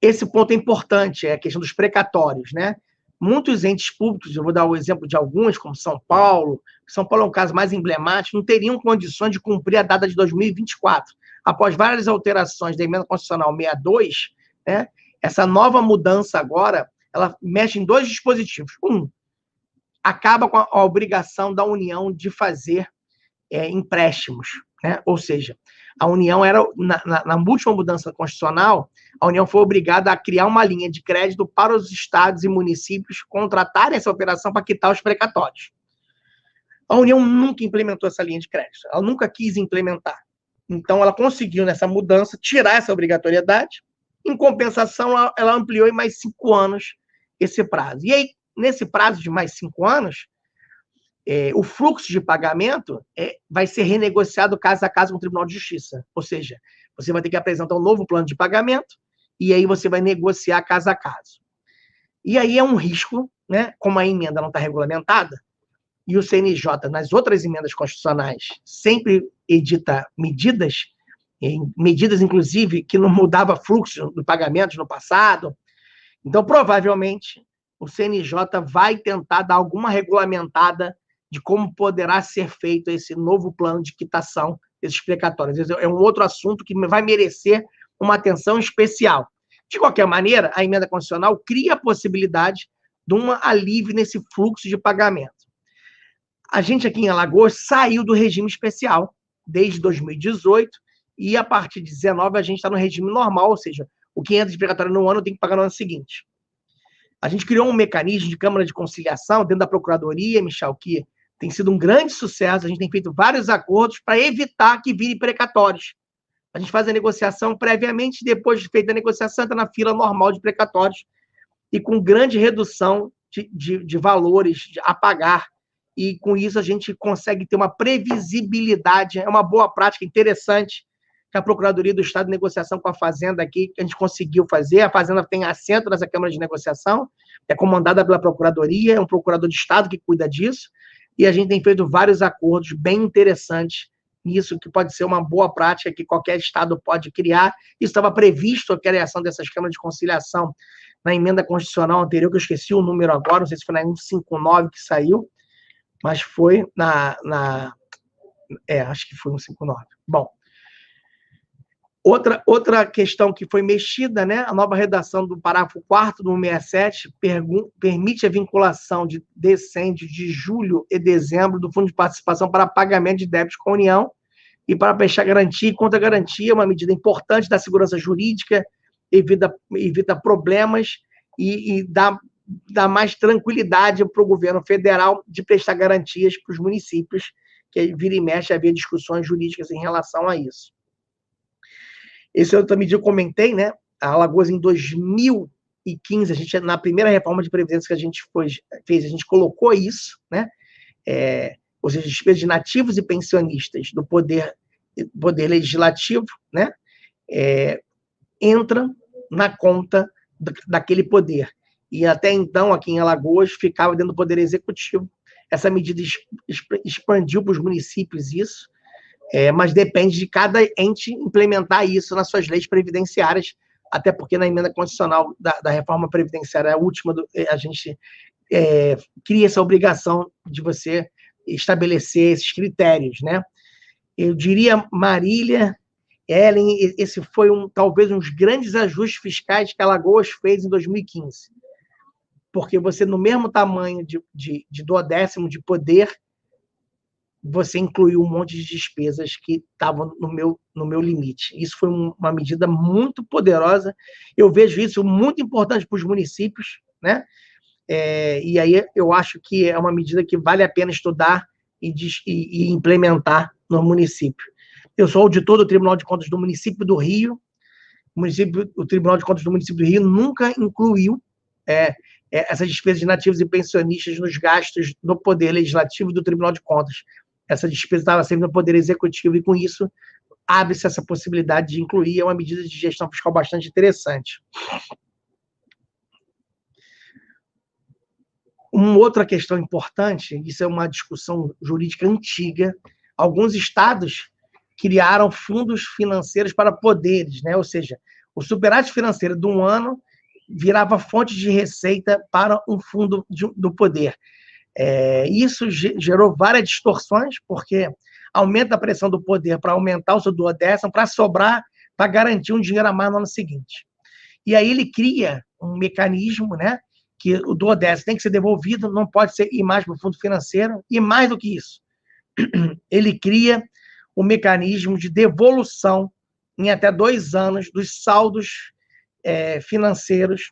Esse ponto é importante, é a questão dos precatórios, né? Muitos entes públicos, eu vou dar o exemplo de alguns, como São Paulo é um caso mais emblemático, não teriam condições de cumprir a data de 2024. Após várias alterações da emenda constitucional 62, né, essa nova mudança agora, ela mexe em dois dispositivos. Acaba com a obrigação da União de fazer empréstimos, né? Ou seja, a União era, na última mudança constitucional, a União foi obrigada a criar uma linha de crédito para os estados e municípios contratarem essa operação para quitar os precatórios. A União nunca implementou essa linha de crédito, ela nunca quis implementar. Então, ela conseguiu, nessa mudança, tirar essa obrigatoriedade. Em compensação, ela ampliou em mais 5 anos esse prazo. E aí, nesse prazo de mais 5 anos, o fluxo de pagamento vai ser renegociado caso a caso com o Tribunal de Justiça. Ou seja, você vai ter que apresentar um novo plano de pagamento e aí você vai negociar caso a caso. E aí é um risco, né? Como a emenda não está regulamentada, e o CNJ, nas outras emendas constitucionais, sempre edita medidas, inclusive, que não mudava fluxo do pagamento no passado. Então, provavelmente, o CNJ vai tentar dar alguma regulamentada de como poderá ser feito esse novo plano de quitação desses precatórios. É um outro assunto que vai merecer uma atenção especial. De qualquer maneira, a emenda constitucional cria a possibilidade de um alívio nesse fluxo de pagamento. A gente aqui em Alagoas saiu do regime especial desde 2018 e a partir de 2019 a gente está no regime normal, ou seja, o que entra de precatório no ano tem que pagar no ano seguinte. A gente criou um mecanismo de Câmara de Conciliação dentro da Procuradoria, Michel, que tem sido um grande sucesso. A gente tem feito vários acordos para evitar que vire precatórios. A gente faz a negociação previamente, depois de feita a negociação, entra na fila normal de precatórios e com grande redução de valores a pagar. E com isso a gente consegue ter uma previsibilidade, é uma boa prática interessante que a Procuradoria do Estado de Negociação com a Fazenda aqui, que a gente conseguiu fazer. A Fazenda tem assento nessa Câmara de Negociação, é comandada pela Procuradoria, é um procurador de Estado que cuida disso, e a gente tem feito vários acordos bem interessantes nisso, que pode ser uma boa prática que qualquer Estado pode criar. Isso estava previsto, a criação dessas câmaras de conciliação, na emenda constitucional anterior, que eu esqueci o número agora, não sei se foi na 159 que saiu, mas foi acho que foi 159. Bom, outra questão que foi mexida, né? A nova redação do parágrafo 4º do 167 permite a vinculação de decêndios de julho e dezembro do Fundo de Participação para pagamento de débitos com a União e para prestar garantia e contra-garantia, uma medida importante da segurança jurídica, evita problemas e dá mais tranquilidade para o governo federal de prestar garantias para os municípios, que vira e mexe havia discussões jurídicas em relação a isso. Esse outra medida eu comentei, né? A Alagoas, em 2015, a gente, na primeira reforma de previdência que a gente fez, a gente colocou isso, né? Ou seja, despesas de nativos e pensionistas do poder legislativo, né? Entram na conta daquele poder. E até então, aqui em Alagoas, ficava dentro do poder executivo. Essa medida expandiu para os municípios isso, mas depende de cada ente implementar isso nas suas leis previdenciárias, até porque na emenda constitucional da reforma previdenciária, a última, a gente cria essa obrigação de você estabelecer esses critérios, né? Eu diria, Marília, Ellen, esse foi talvez um dos grandes ajustes fiscais que Alagoas fez em 2015. Porque você, no mesmo tamanho de duodécimo de poder, você incluiu um monte de despesas que estavam no meu limite. Isso foi uma medida muito poderosa. Eu vejo isso muito importante para os municípios, né? E aí eu acho que é uma medida que vale a pena estudar e implementar no município. Eu sou auditor do Tribunal de Contas do município do Rio. O Tribunal de Contas do município do Rio nunca incluiu essas despesas de nativos e pensionistas nos gastos do Poder Legislativo do Tribunal de Contas. Essa despesa estava sempre no Poder Executivo e, com isso, abre-se essa possibilidade de incluir. É uma medida de gestão fiscal bastante interessante. Uma outra questão importante, isso é uma discussão jurídica antiga, alguns estados criaram fundos financeiros para poderes, né? Ou seja, o superávit financeiro de um ano virava fonte de receita para um fundo do poder. Isso gerou várias distorções, porque aumenta a pressão do poder para aumentar o seu duodécimo, para sobrar, para garantir um dinheiro a mais no ano seguinte. E aí ele cria um mecanismo, né, que o duodécimo tem que ser devolvido, não pode ir mais para o fundo financeiro, e mais do que isso, ele cria um mecanismo de devolução em até 2 anos dos saldos financeiros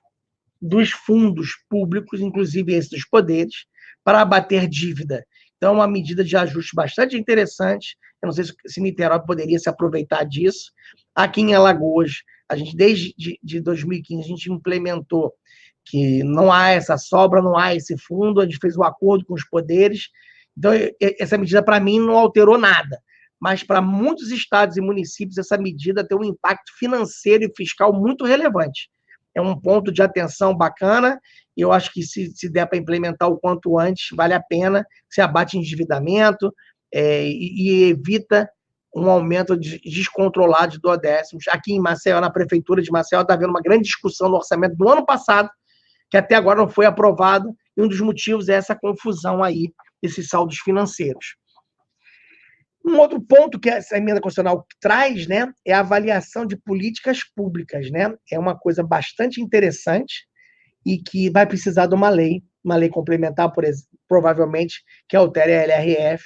dos fundos públicos, inclusive esses dos poderes, para abater dívida. Então, é uma medida de ajuste bastante interessante. Eu não sei se Niterói poderia se aproveitar disso. Aqui em Alagoas, a gente, desde 2015, a gente implementou que não há essa sobra, não há esse fundo, a gente fez um acordo com os poderes. Então, essa medida, para mim, não alterou nada. Mas, para muitos estados e municípios, essa medida tem um impacto financeiro e fiscal muito relevante. É um ponto de atenção bacana, e eu acho que se der para implementar o quanto antes, vale a pena, se abate endividamento e evita um aumento descontrolado de duodécimos. Aqui em Maceió, na prefeitura de Maceió, está havendo uma grande discussão no orçamento do ano passado, que até agora não foi aprovado, e um dos motivos é essa confusão aí, esses saldos financeiros. Um outro ponto que essa emenda constitucional traz, né, é a avaliação de políticas públicas, né? É uma coisa bastante interessante e que vai precisar de uma lei complementar, provavelmente, que altere a LRF,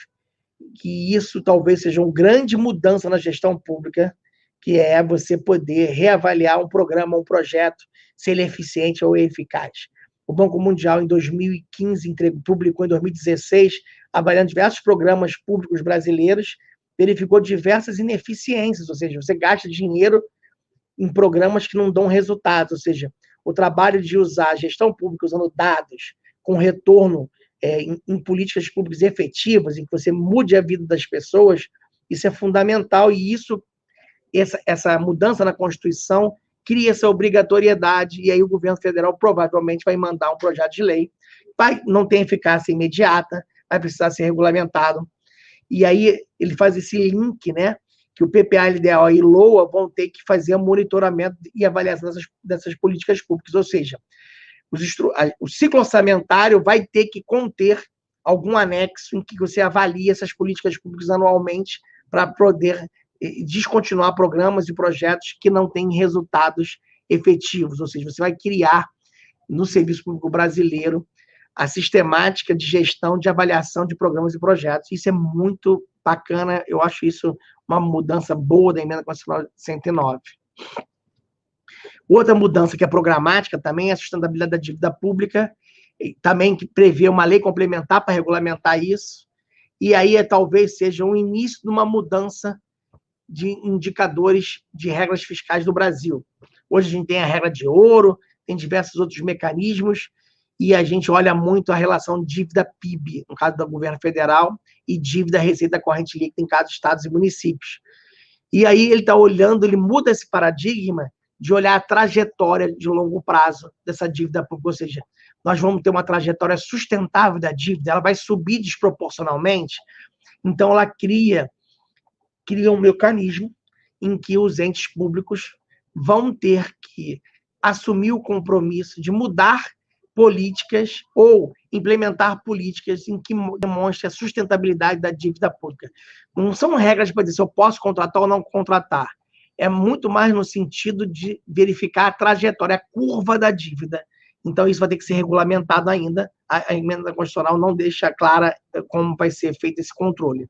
que isso talvez seja uma grande mudança na gestão pública, que é você poder reavaliar um programa, um projeto, se ele é eficiente ou eficaz. O Banco Mundial, em 2015, publicou em 2016, avaliando diversos programas públicos brasileiros, verificou diversas ineficiências, ou seja, você gasta dinheiro em programas que não dão resultados, ou seja, o trabalho de usar a gestão pública usando dados com retorno em políticas públicas efetivas, em que você mude a vida das pessoas, isso é fundamental, e essa mudança na Constituição cria essa obrigatoriedade, e aí o governo federal provavelmente vai mandar um projeto de lei, não tem eficácia imediata, vai precisar ser regulamentado, e aí ele faz esse link, né, que o PPA, LDO e LOA vão ter que fazer monitoramento e avaliação dessas políticas públicas, ou seja, o ciclo orçamentário vai ter que conter algum anexo em que você avalie essas políticas públicas anualmente para poder descontinuar programas e projetos que não têm resultados efetivos, ou seja, você vai criar no serviço público brasileiro a sistemática de gestão de avaliação de programas e projetos. Isso é muito bacana, eu acho isso uma mudança boa da emenda constitucional 109. Outra mudança que é programática também é a sustentabilidade da dívida pública, também que prevê uma lei complementar para regulamentar isso, e aí talvez seja um início de uma mudança de indicadores de regras fiscais do Brasil. Hoje a gente tem a regra de ouro, tem diversos outros mecanismos, e a gente olha muito a relação dívida-PIB, no caso do governo federal, e dívida-receita corrente líquida em cada estados e municípios. E aí ele está olhando, ele muda esse paradigma de olhar a trajetória de longo prazo dessa dívida pública, ou seja, nós vamos ter uma trajetória sustentável da dívida, ela vai subir desproporcionalmente, então ela cria um mecanismo em que os entes públicos vão ter que assumir o compromisso de mudar políticas ou implementar políticas em que demonstre a sustentabilidade da dívida pública. Não são regras para dizer se eu posso contratar ou não contratar. É muito mais no sentido de verificar a trajetória, a curva da dívida. Então, isso vai ter que ser regulamentado ainda. A emenda constitucional não deixa clara como vai ser feito esse controle.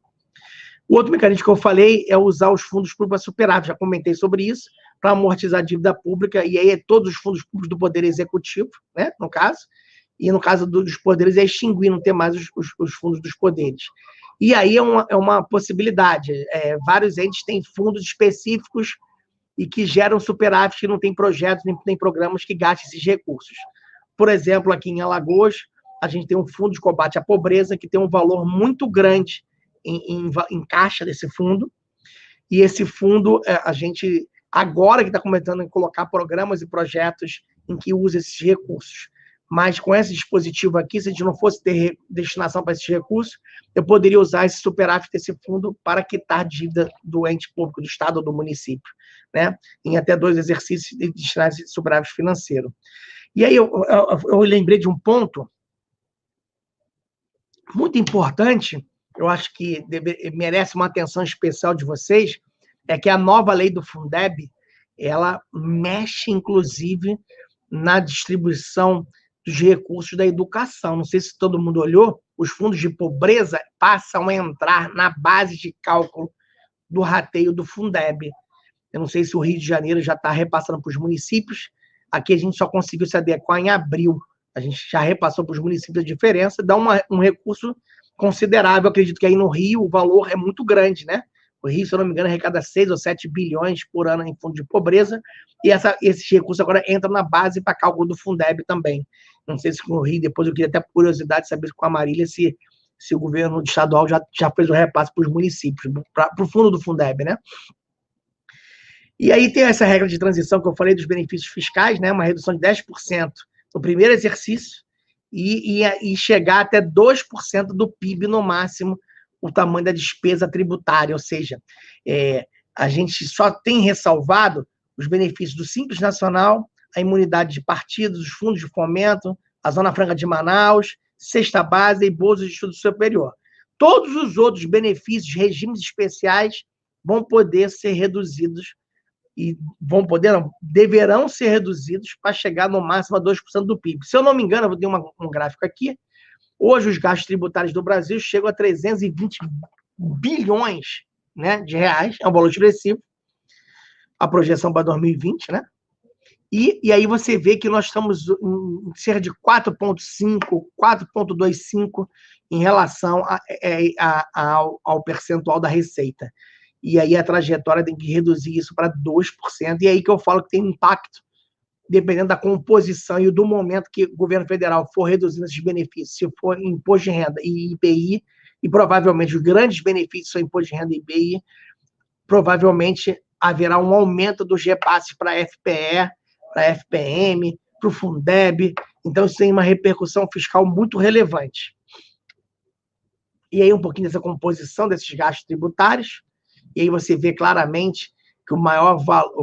O outro mecanismo que eu falei é usar os fundos públicos para superávit. Já comentei sobre isso, para amortizar a dívida pública, e aí é todos os fundos públicos do Poder Executivo, né, no caso, e no caso dos poderes é extinguir, não ter mais os fundos dos poderes. E aí é uma possibilidade. Vários entes têm fundos específicos e que geram superávit, que não tem projetos nem tem programas que gastem esses recursos. Por exemplo, aqui em Alagoas, a gente tem um fundo de combate à pobreza que tem um valor muito grande em caixa desse fundo, e esse fundo, a gente, agora que está começando a colocar programas e projetos em que usa esses recursos, mas com esse dispositivo aqui, se a gente não fosse ter destinação para esses recursos, eu poderia usar esse superávit desse fundo para quitar dívida do ente público, do Estado ou do município, né? Em até 2 exercícios de destinar esse superávit financeiro. E aí eu lembrei de um ponto muito importante, eu acho que merece uma atenção especial de vocês, é que a nova lei do Fundeb, ela mexe, inclusive, na distribuição dos recursos da educação. Não sei se todo mundo olhou, os fundos de pobreza passam a entrar na base de cálculo do rateio do Fundeb. Eu não sei se o Rio de Janeiro já está repassando para os municípios, aqui a gente só conseguiu se adequar em abril, a gente já repassou para os municípios a diferença, dá um recurso considerável. Acredito que aí no Rio o valor é muito grande, né? O Rio, se eu não me engano, arrecada 6 ou 7 bilhões por ano em fundo de pobreza, e esses recursos agora entram na base para cálculo do Fundeb também. Não sei se no Rio, depois eu queria até por curiosidade saber com a Marília se o governo estadual já fez o repasse para os municípios, para o fundo do Fundeb, né? E aí tem essa regra de transição que eu falei dos benefícios fiscais, né? Uma redução de 10% no primeiro exercício, e chegar até 2% do PIB no máximo, o tamanho da despesa tributária, ou seja, a gente só tem ressalvado os benefícios do Simples Nacional, a imunidade de partidos, os fundos de fomento, a Zona Franca de Manaus, Cesta Básica e bolsas de estudo superior. todos os outros benefícios, regimes especiais, vão poder ser reduzidos, e vão poder, não, deverão ser reduzidos para chegar no máximo a 2% do PIB. Se eu não me engano, eu vou ter um gráfico aqui, hoje os gastos tributários do Brasil chegam a 320 bilhões, né, de reais, é um valor expressivo, a projeção para 2020, né? E aí você vê que nós estamos em cerca de 4,5, 4,25 em relação ao percentual da receita. E aí a trajetória tem que reduzir isso para 2%. E aí que eu falo que tem impacto, dependendo da composição e do momento que o governo federal for reduzindo esses benefícios, se for imposto de renda e IPI, e provavelmente os grandes benefícios são imposto de renda e IPI, provavelmente haverá um aumento dos repasses para a FPE, para a FPM, para o Fundeb. Então, isso tem uma repercussão fiscal muito relevante. E aí, um pouquinho dessa composição desses gastos tributários, e aí você vê claramente que o maior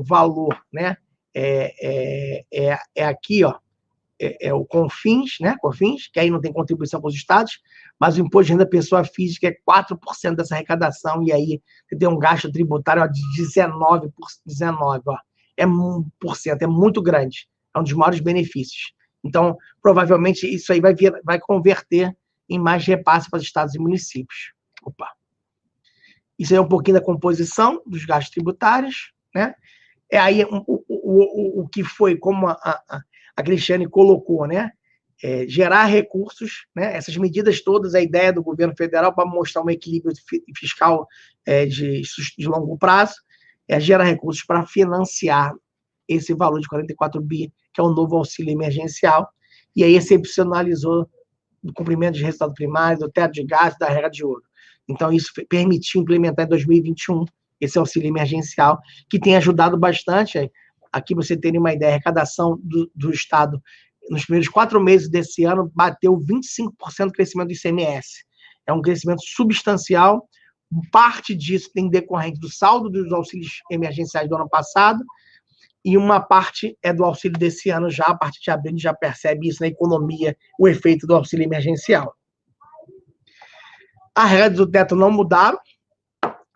valor, né, é aqui, ó, é o CONFINS, né, CONFINS, que aí não tem contribuição para os estados, mas o imposto de renda da pessoa física é 4% dessa arrecadação, e aí você tem um gasto tributário, ó, de 19%, ó, é 1%, é muito grande, é um dos maiores benefícios. Então, provavelmente, isso aí vai converter em mais repasse para os estados e municípios. Opa. Isso aí é um pouquinho da composição dos gastos tributários, né? É aí o que foi, como a Cristiane colocou, né? Gerar recursos, né? Essas medidas todas, a ideia do governo federal para mostrar um equilíbrio fiscal de longo prazo, gerar recursos para financiar esse valor de 44 bi, que é o novo auxílio emergencial, e aí excepcionalizou o cumprimento de resultado primário, do teto de gastos, da regra de ouro. Então, isso permitiu implementar em 2021 esse auxílio emergencial, que tem ajudado bastante. Aqui você tem uma ideia, a arrecadação do Estado nos primeiros 4 meses desse ano bateu 25% do crescimento do ICMS. É um crescimento substancial. Parte disso tem decorrente do saldo dos auxílios emergenciais do ano passado, e uma parte é do auxílio desse ano já, a partir de abril, a gente já percebe isso na economia, o efeito do auxílio emergencial. As regras do teto não mudaram,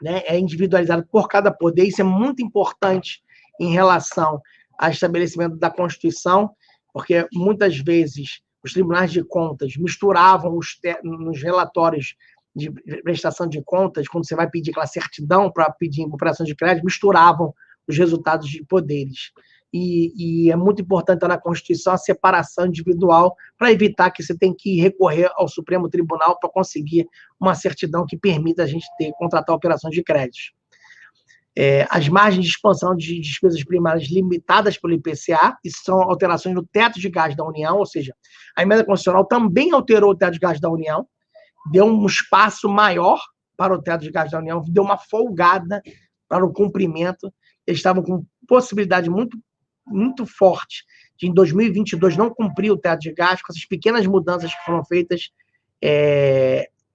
né? É individualizado por cada poder, isso é muito importante em relação ao estabelecimento da Constituição, porque muitas vezes os tribunais de contas misturavam nos relatórios de prestação de contas, quando você vai pedir aquela certidão para pedir operação de crédito, misturavam os resultados de poderes. E é muito importante na Constituição a separação individual para evitar que você tenha que recorrer ao Supremo Tribunal para conseguir uma certidão que permita a gente contratar operações de crédito. As margens de expansão de despesas primárias limitadas pelo IPCA, isso são alterações no teto de gastos da União, ou seja, a emenda constitucional também alterou o teto de gastos da União, deu um espaço maior para o teto de gastos da União, deu uma folgada para o cumprimento. Eles estavam com possibilidade muito forte de, em 2022, não cumprir o teto de gastos. Com essas pequenas mudanças que foram feitas,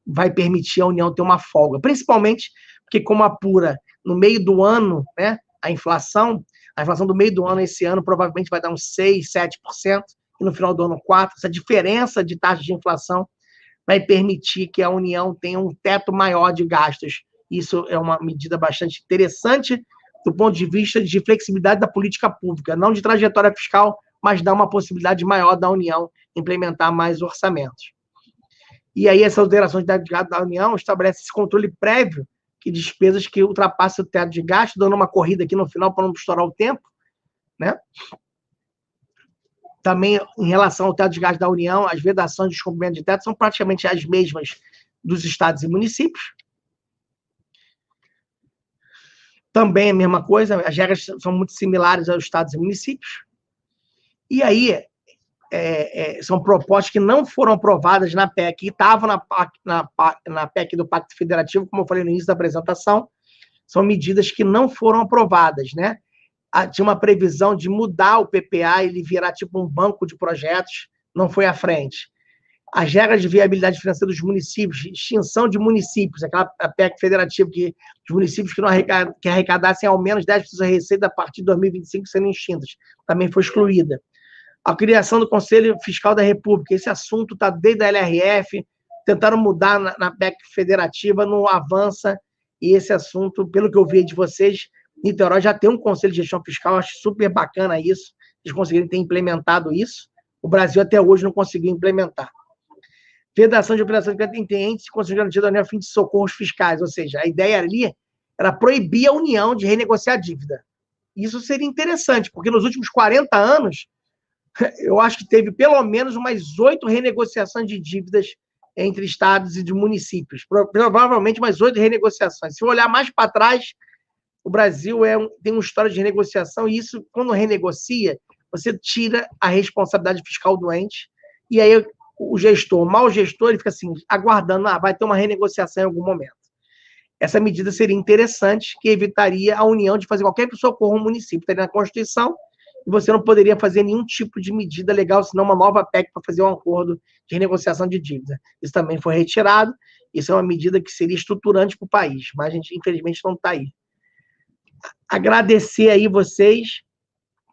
vai permitir a União ter uma folga, principalmente porque, como apura no meio do ano, né, a inflação do meio do ano, esse ano, provavelmente vai dar uns 6%, 7%, e no final do ano 4%. Essa diferença de taxa de inflação vai permitir que a União tenha um teto maior de gastos. Isso é uma medida bastante interessante do ponto de vista de flexibilidade da política pública, não de trajetória fiscal, mas dá uma possibilidade maior da União implementar mais orçamentos. E aí, essa alteração de teto de gasto da União estabelece esse controle prévio que despesas que ultrapassam o teto de gasto, dando uma corrida aqui no final para não estourar o tempo, né? Também, em relação ao teto de gasto da União, as vedações de descumprimento de teto são praticamente as mesmas dos estados e municípios. Também a mesma coisa, as regras são muito similares aos estados e municípios. E aí, são propostas que não foram aprovadas na PEC, e estavam na PEC do Pacto Federativo, como eu falei no início da apresentação, são medidas que não foram aprovadas, né? Tinha uma previsão de mudar o PPA, ele virar tipo um banco de projetos, não foi à frente. As regras de viabilidade financeira dos municípios, extinção de municípios, aquela PEC federativa que os municípios que arrecadassem ao menos 10% da receita a partir de 2025 sendo extintas, também foi excluída. A criação do Conselho Fiscal da República, esse assunto está desde a LRF, tentaram mudar na PEC federativa, não avança, e esse assunto, pelo que eu vi de vocês, Niterói já tem um conselho de gestão fiscal, acho super bacana isso, eles conseguirem ter implementado isso, o Brasil até hoje não conseguiu implementar. Federação de Operações de Crédito tem entes com garantia da União a fim de socorros fiscais, ou seja, a ideia ali era proibir a União de renegociar a dívida. Isso seria interessante, porque nos últimos 40 anos, eu acho que teve pelo menos umas 8 renegociações de dívidas entre estados e de municípios. Provavelmente umas 8 renegociações. Se eu olhar mais para trás, o Brasil tem uma história de renegociação, e isso, quando renegocia, você tira a responsabilidade fiscal do ente, e aí o gestor, o mau gestor, ele fica assim, aguardando, vai ter uma renegociação em algum momento. Essa medida seria interessante, que evitaria a União de fazer qualquer socorro ao município. Estaria na Constituição, e você não poderia fazer nenhum tipo de medida legal, senão uma nova PEC para fazer um acordo de renegociação de dívida. Isso também foi retirado, isso é uma medida que seria estruturante para o país, mas a gente, infelizmente, não está aí. Agradecer aí vocês,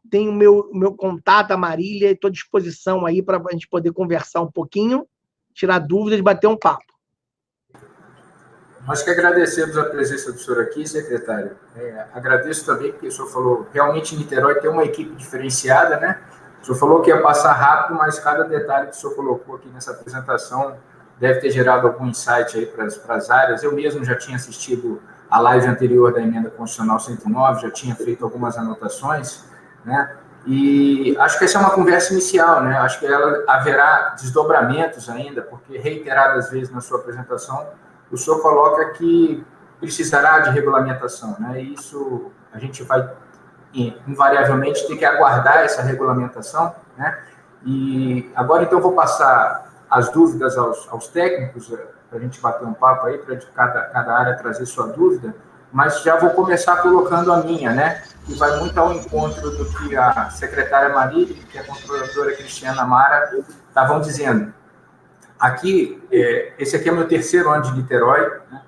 tem o meu contato, a Marília, estou à disposição aí para a gente poder conversar um pouquinho, tirar dúvidas, bater um papo. Nós que agradecemos a presença do senhor aqui, secretário. Agradeço também, porque o senhor falou, realmente em Niterói tem uma equipe diferenciada, né? O senhor falou que ia passar rápido, mas cada detalhe que o senhor colocou aqui nessa apresentação deve ter gerado algum insight aí para as áreas. Eu mesmo já tinha assistido a live anterior da Emenda Constitucional 109, já tinha feito algumas anotações, né? E acho que essa é uma conversa inicial, né? Acho que ela haverá desdobramentos ainda, porque reiteradas vezes na sua apresentação o senhor coloca que precisará de regulamentação, né? E isso a gente vai invariavelmente ter que aguardar essa regulamentação, né? E agora então vou passar as dúvidas aos técnicos, para a gente bater um papo aí, para cada área trazer sua dúvida, mas já vou começar colocando a minha, né? Que vai muito ao encontro do que a secretária Marília e a controladora Cristiana Mara estavam dizendo. Aqui, esse aqui é meu 3º ano de Niterói, né?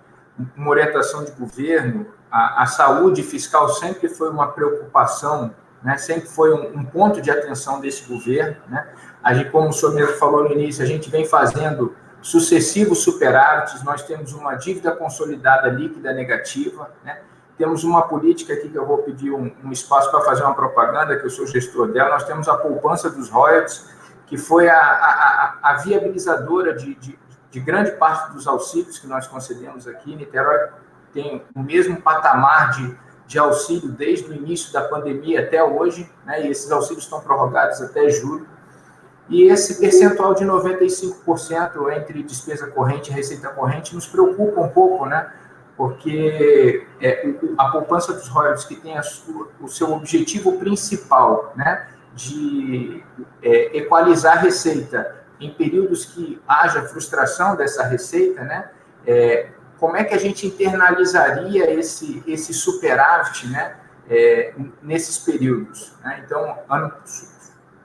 Uma orientação de governo, a saúde fiscal sempre foi uma preocupação, né? Sempre foi um ponto de atenção desse governo, né? A gente, como o senhor mesmo falou no início, a gente vem fazendo sucessivos superávites, nós temos uma dívida consolidada líquida negativa, né? Temos uma política aqui que eu vou pedir um espaço para fazer uma propaganda, que eu sou gestor dela, nós temos a poupança dos royalties, que foi a viabilizadora de grande parte dos auxílios que nós concedemos aqui. Niterói tem o mesmo patamar de auxílio desde o início da pandemia até hoje, né? E esses auxílios estão prorrogados até julho. E esse percentual de 95% entre despesa corrente e receita corrente nos preocupa um pouco, né? Porque a poupança dos royalties, que tem o seu objetivo principal, né, de equalizar a receita em períodos que haja frustração dessa receita, né? Como é que a gente internalizaria esse superávit, né, nesses períodos, né? Então,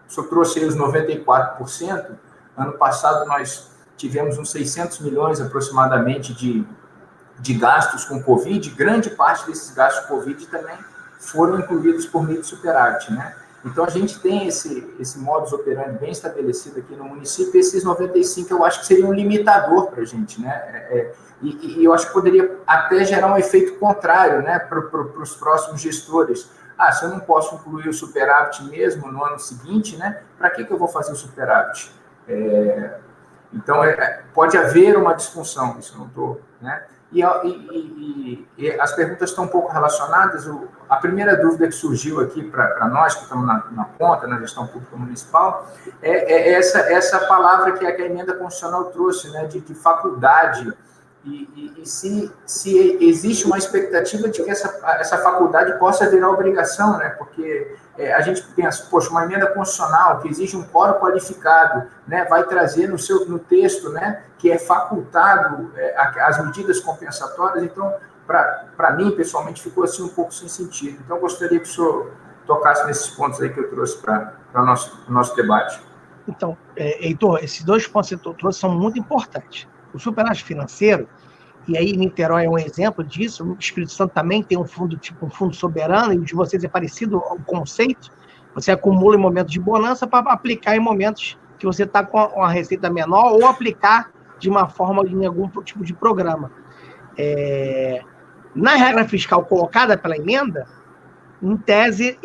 o senhor trouxe aí os 94%, ano passado nós tivemos uns 600 milhões aproximadamente de gastos com Covid, grande parte desses gastos com Covid também foram incluídos por meio de superávit, né? Então, a gente tem esse modus operandi bem estabelecido aqui no município, e esses 95 eu acho que seria um limitador para a gente, né? E eu acho que poderia até gerar um efeito contrário, né, para os próximos gestores. Se eu não posso incluir o superávit mesmo no ano seguinte, né, para que eu vou fazer o superávit? Então, pode haver uma disfunção, isso não estou, né? E as perguntas estão um pouco relacionadas. A primeira dúvida que surgiu aqui para nós, que estamos na ponta, na gestão pública municipal, é essa palavra que a Emenda Constitucional trouxe, né, de faculdade, e se existe uma expectativa de que essa faculdade possa virar obrigação, né? Porque a gente pensa, poxa, uma emenda constitucional que exige um quórum qualificado, né, vai trazer no texto, né, que é facultado as medidas compensatórias. Então, para mim, pessoalmente, ficou assim um pouco sem sentido. Então, eu gostaria que o senhor tocasse nesses pontos aí que eu trouxe para o nosso debate. Então, Heitor, esses 2 pontos que eu trouxe são muito importantes. O superávit financeiro, e aí Niterói é um exemplo disso, o Espírito Santo também tem um fundo, tipo um fundo soberano, e o de vocês é parecido ao conceito, você acumula em momentos de bonança para aplicar em momentos que você está com a receita menor, ou aplicar de uma forma, em algum tipo de programa. Na regra fiscal colocada pela emenda, em tese,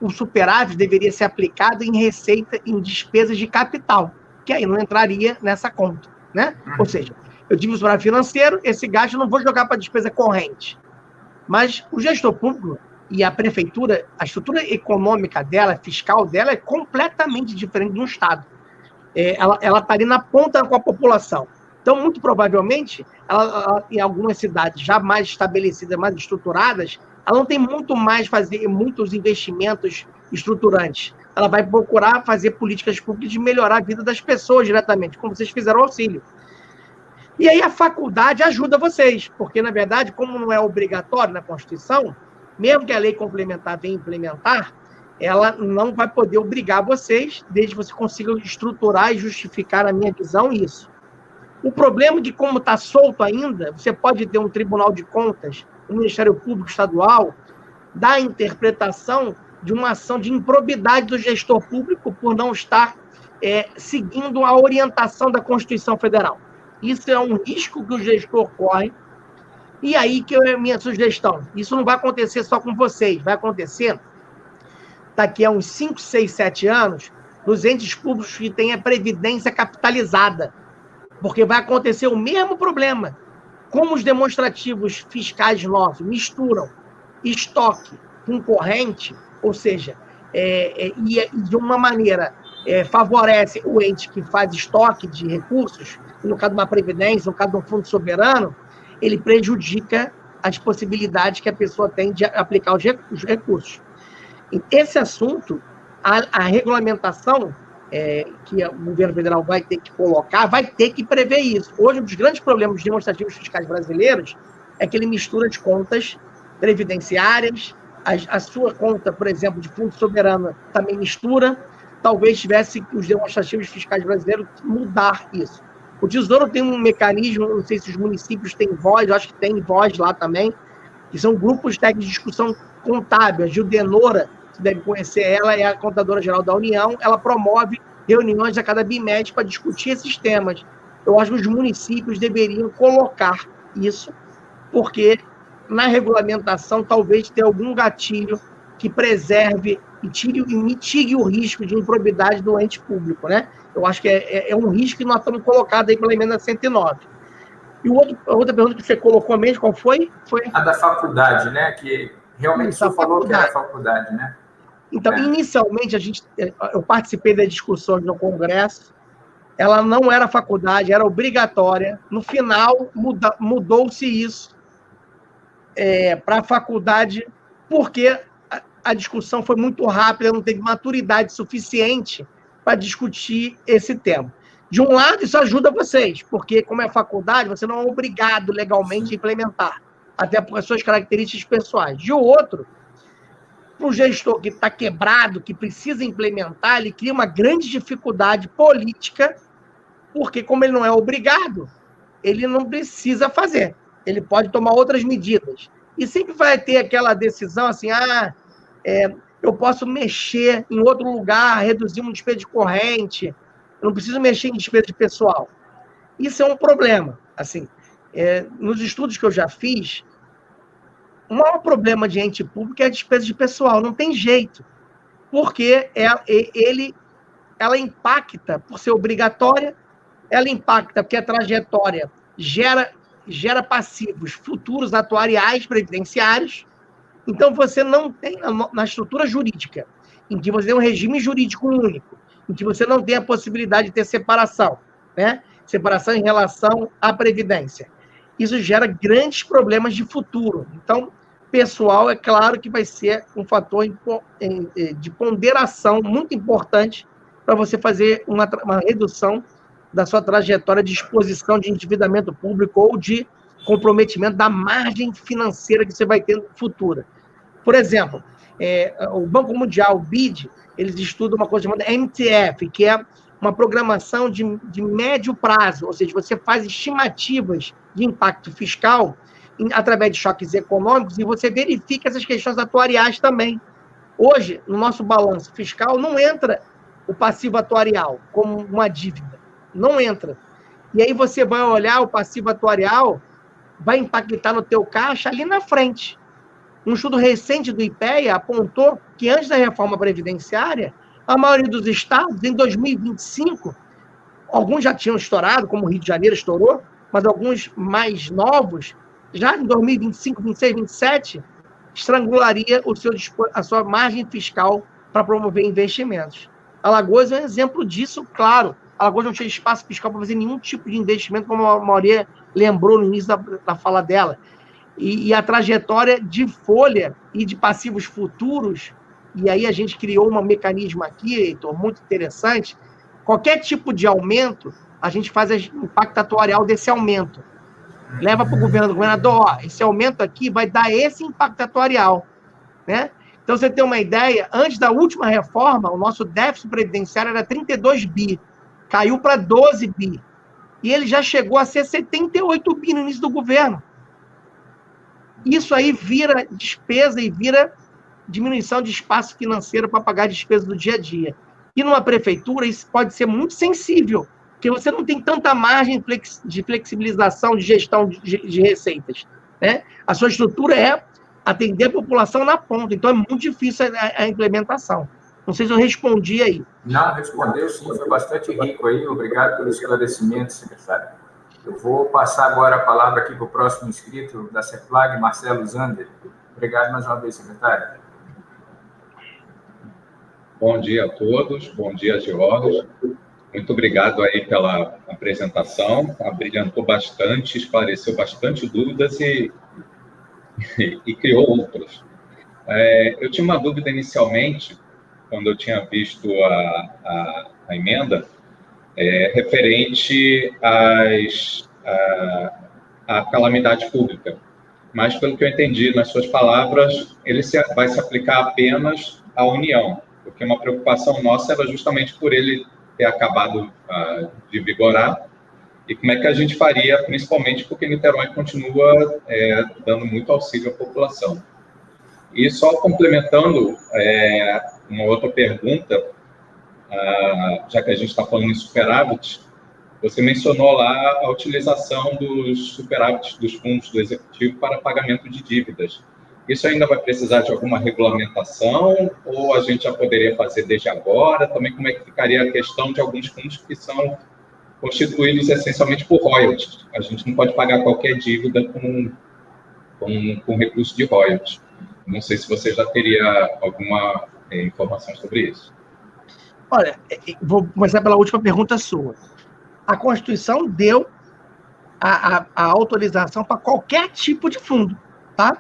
o superávit deveria ser aplicado em receita, em despesas de capital, que aí não entraria nessa conta, né? Ou seja, eu tive um superávit financeiro, esse gasto eu não vou jogar para despesa corrente. Mas o gestor público e a prefeitura, a estrutura econômica dela, fiscal dela, é completamente diferente de um Estado. Ela está ali na ponta com a população. Então, muito provavelmente, ela, em algumas cidades já mais estabelecidas, mais estruturadas, ela não tem muitos investimentos estruturantes. Ela vai procurar fazer políticas públicas de melhorar a vida das pessoas diretamente, como vocês fizeram o auxílio. E aí a faculdade ajuda vocês, porque, na verdade, como não é obrigatório na Constituição, mesmo que a lei complementar venha implementar, ela não vai poder obrigar vocês, desde que você consiga estruturar e justificar, na minha visão, isso. O problema de como está solto ainda, você pode ter um Tribunal de Contas, um Ministério Público Estadual, dar interpretação de uma ação de improbidade do gestor público por não estar seguindo a orientação da Constituição Federal. Isso é um risco que o gestor corre. E aí que é a minha sugestão. Isso não vai acontecer só com vocês, vai acontecer daqui a uns 5, 6, 7 anos, nos entes públicos que têm a previdência capitalizada. Porque vai acontecer o mesmo problema. Como os demonstrativos fiscais nossos misturam estoque com corrente, ou seja, e de uma maneira favorece o ente que faz estoque de recursos, no caso de uma previdência, no caso de um fundo soberano, ele prejudica as possibilidades que a pessoa tem de aplicar os recursos. Esse assunto, a regulamentação que o governo federal vai ter que colocar, vai ter que prever isso. Hoje, um dos grandes problemas dos demonstrativos fiscais brasileiros é que ele mistura as contas previdenciárias, a sua conta, por exemplo, de fundo soberano também mistura. Talvez tivesse os demonstrativos fiscais brasileiros mudar isso. O Tesouro tem um mecanismo, não sei se os municípios têm voz, eu acho que tem voz lá também, que são grupos técnicos de discussão contábil. A Gildenora, você deve conhecer ela, é a contadora-geral da União, ela promove reuniões a cada bimestre para discutir esses temas. Eu acho que os municípios deveriam colocar isso, porque na regulamentação talvez tenha algum gatilho que preserve e mitigue o risco de improbidade do ente público, né? Eu acho que é um risco que nós estamos colocados aí pela emenda 109. E a outra pergunta que você colocou mesmo, qual foi? A da faculdade, né? Que realmente você falou que era a faculdade, né? Então, inicialmente, eu participei das discussões no Congresso, ela não era faculdade, era obrigatória. No final, mudou-se isso para a faculdade, porque a discussão foi muito rápida, não teve maturidade suficiente para discutir esse tema. De um lado, isso ajuda vocês, porque, como é faculdade, você não é obrigado legalmente a implementar, até por suas características pessoais. De outro, para o gestor que está quebrado, que precisa implementar, ele cria uma grande dificuldade política, porque, como ele não é obrigado, ele não precisa fazer. Ele pode tomar outras medidas. E sempre vai ter aquela decisão assim, eu posso mexer em outro lugar, reduzir uma despesa de corrente, eu não preciso mexer em despesa de pessoal. Isso é um problema. Assim, nos estudos que eu já fiz, o maior problema de ente público é a despesa de pessoal, não tem jeito, porque ela impacta por ser obrigatória, ela impacta porque a trajetória gera passivos futuros atuariais previdenciários. Então, você não tem, na estrutura jurídica, em que você tem um regime jurídico único, em que você não tem a possibilidade de ter separação, né? Separação em relação à previdência. Isso gera grandes problemas de futuro. Então, pessoal, é claro que vai ser um fator de ponderação muito importante para você fazer uma redução da sua trajetória de exposição de endividamento público ou de comprometimento da margem financeira que você vai ter no futuro. Por exemplo, o Banco Mundial, o BID, eles estudam uma coisa chamada MTF, que é uma programação de médio prazo, ou seja, você faz estimativas de impacto fiscal através de choques econômicos e você verifica essas questões atuariais também. Hoje, no nosso balanço fiscal, não entra o passivo atuarial como uma dívida. Não entra. E aí você vai olhar o passivo atuarial, vai impactar no teu caixa ali na frente. Um estudo recente do IPEA apontou que antes da reforma previdenciária, a maioria dos estados, em 2025, alguns já tinham estourado, como o Rio de Janeiro estourou, mas alguns mais novos, já em 2025, 26, 27, estrangularia a sua margem fiscal para promover investimentos. Alagoas é um exemplo disso, claro. Alagoas não tinha espaço fiscal para fazer nenhum tipo de investimento, como a Maria lembrou no início da fala dela. E a trajetória de folha e de passivos futuros, e aí a gente criou um mecanismo aqui, Heitor, muito interessante. Qualquer tipo de aumento, a gente faz o impacto atuarial desse aumento. Leva para o governador, esse aumento aqui vai dar esse impacto atuarial, né? Então, você tem uma ideia, antes da última reforma, o nosso déficit previdenciário era 32 bi, caiu para 12 bi, e ele já chegou a ser 78 bi no início do governo. Isso aí vira despesa e vira diminuição de espaço financeiro para pagar despesas do dia a dia. E numa prefeitura, isso pode ser muito sensível, porque você não tem tanta margem de flexibilização de gestão de receitas, né? A sua estrutura é atender a população na ponta, então é muito difícil a implementação. Não sei se eu respondi aí. Não, respondeu sim, foi bastante rico aí, obrigado pelo esclarecimento, secretário. Eu vou passar agora a palavra aqui para o próximo inscrito da CEPLAG, Marcelo Zander. Obrigado mais uma vez, secretário. Bom dia a todos, bom dia, George. Muito obrigado aí pela apresentação, abrilhantou bastante, esclareceu bastante dúvidas e criou outras. Eu tinha uma dúvida inicialmente, quando eu tinha visto a emenda, referente à calamidade pública. Mas, pelo que eu entendi nas suas palavras, ele vai se aplicar apenas à União, porque uma preocupação nossa era justamente por ele ter acabado de vigorar, e como é que a gente faria, principalmente porque Niterói continua dando muito auxílio à população. E só complementando uma outra pergunta, já que a gente está falando em superávit, você mencionou lá a utilização dos superávites dos fundos do Executivo para pagamento de dívidas. Isso ainda vai precisar de alguma regulamentação ou a gente já poderia fazer desde agora? Também como é que ficaria a questão de alguns fundos que são constituídos essencialmente por royalties? A gente não pode pagar qualquer dívida com recurso de royalties. Não sei se você já teria alguma informação sobre isso. Olha, vou começar pela última pergunta sua. A Constituição deu a autorização para qualquer tipo de fundo, tá?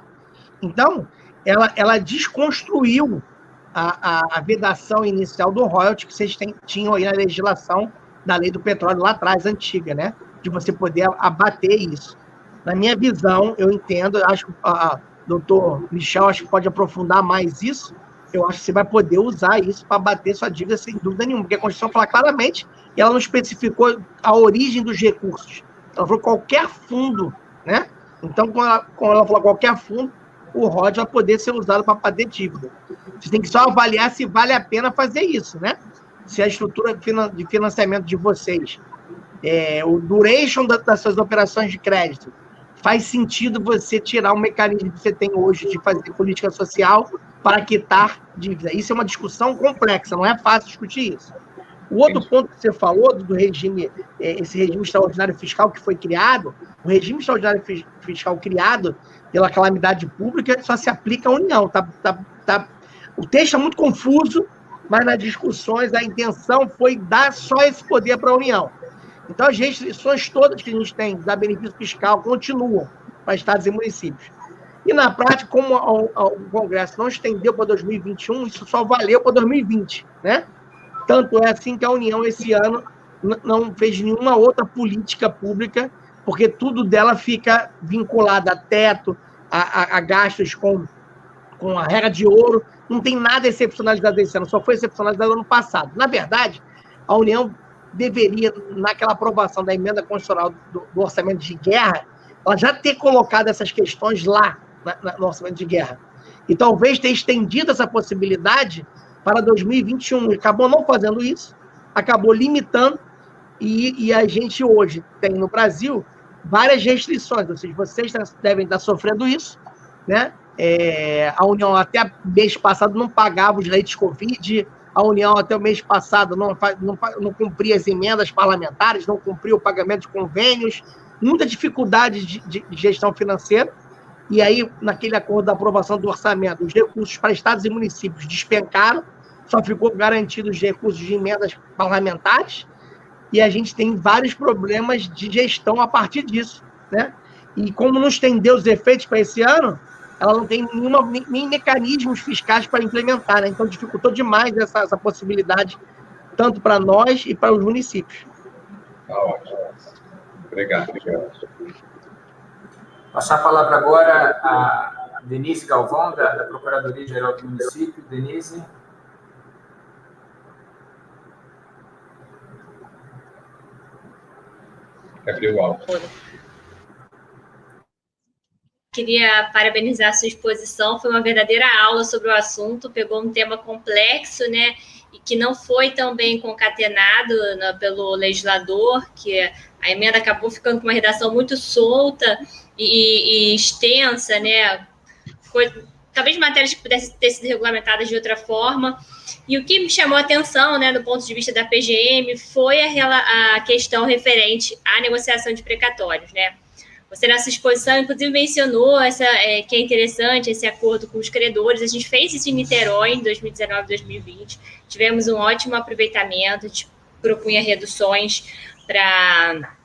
Então, ela desconstruiu a vedação inicial do royalty que vocês tinham aí na legislação da lei do petróleo lá atrás, antiga, né? De você poder abater isso. Na minha visão, eu entendo, acho que o doutor Michel acho que pode aprofundar mais isso, eu acho que você vai poder usar isso para abater sua dívida sem dúvida nenhuma, porque a Constituição fala claramente, e ela não especificou a origem dos recursos. Ela falou qualquer fundo, né? Então, quando ela falou qualquer fundo, o ROD vai poder ser usado para abater dívida. Você tem que só avaliar se vale a pena fazer isso, né? Se a estrutura de financiamento de vocês, o duration das suas operações de crédito, faz sentido você tirar o mecanismo que você tem hoje de fazer política social para quitar dívida. Isso é uma discussão complexa, não é fácil discutir isso. O outro ponto que você falou do regime, esse regime extraordinário fiscal que foi criado, o regime extraordinário fiscal criado pela calamidade pública só se aplica à União. O texto é muito confuso, mas nas discussões a intenção foi dar só esse poder para a União. Então, as restrições todas que a gente tem da benefício fiscal continuam para estados e municípios. E, na prática, como o Congresso não estendeu para 2021, isso só valeu para 2020, né? Tanto é assim que a União, esse ano, não fez nenhuma outra política pública, porque tudo dela fica vinculado a teto, a gastos com a regra de ouro. Não tem nada excepcionalizado esse ano, só foi excepcionalizado ano passado. Na verdade, a União deveria, naquela aprovação da emenda constitucional do orçamento de guerra, ela já ter colocado essas questões lá no orçamento de guerra. E talvez ter estendido essa possibilidade para 2021. Acabou não fazendo isso, acabou limitando, E a gente hoje tem no Brasil várias restrições, ou seja, vocês devem estar sofrendo isso, né? A União até mês passado não pagava os leitos Covid, a União até o mês passado não cumpria as emendas parlamentares, não cumpria o pagamento de convênios, muita dificuldade de gestão financeira, e aí, naquele acordo da aprovação do orçamento, os recursos para estados e municípios despencaram, só ficou garantidos os recursos de emendas parlamentares, e a gente tem vários problemas de gestão a partir disso, né? E como não estendeu os efeitos para esse ano, ela não tem nem mecanismos fiscais para implementar, né? Então dificultou demais essa possibilidade, tanto para nós e para os municípios. Tá ótimo. Obrigado. Passar a palavra agora a Denise Galvão, da Procuradoria-Geral do Município. Denise. Abriu o áudio. Queria parabenizar a sua exposição, foi uma verdadeira aula sobre o assunto, pegou um tema complexo, né, e que não foi tão bem concatenado, né, pelo legislador, que a emenda acabou ficando com uma redação muito solta e extensa, né, talvez matérias que pudessem ter sido regulamentadas de outra forma. E o que me chamou a atenção, né, do ponto de vista da PGM, foi a questão referente à negociação de precatórios, né. Você, nessa exposição, inclusive, mencionou que é interessante esse acordo com os credores. A gente fez isso em Niterói, em 2019 e 2020. Tivemos um ótimo aproveitamento, a gente propunha reduções para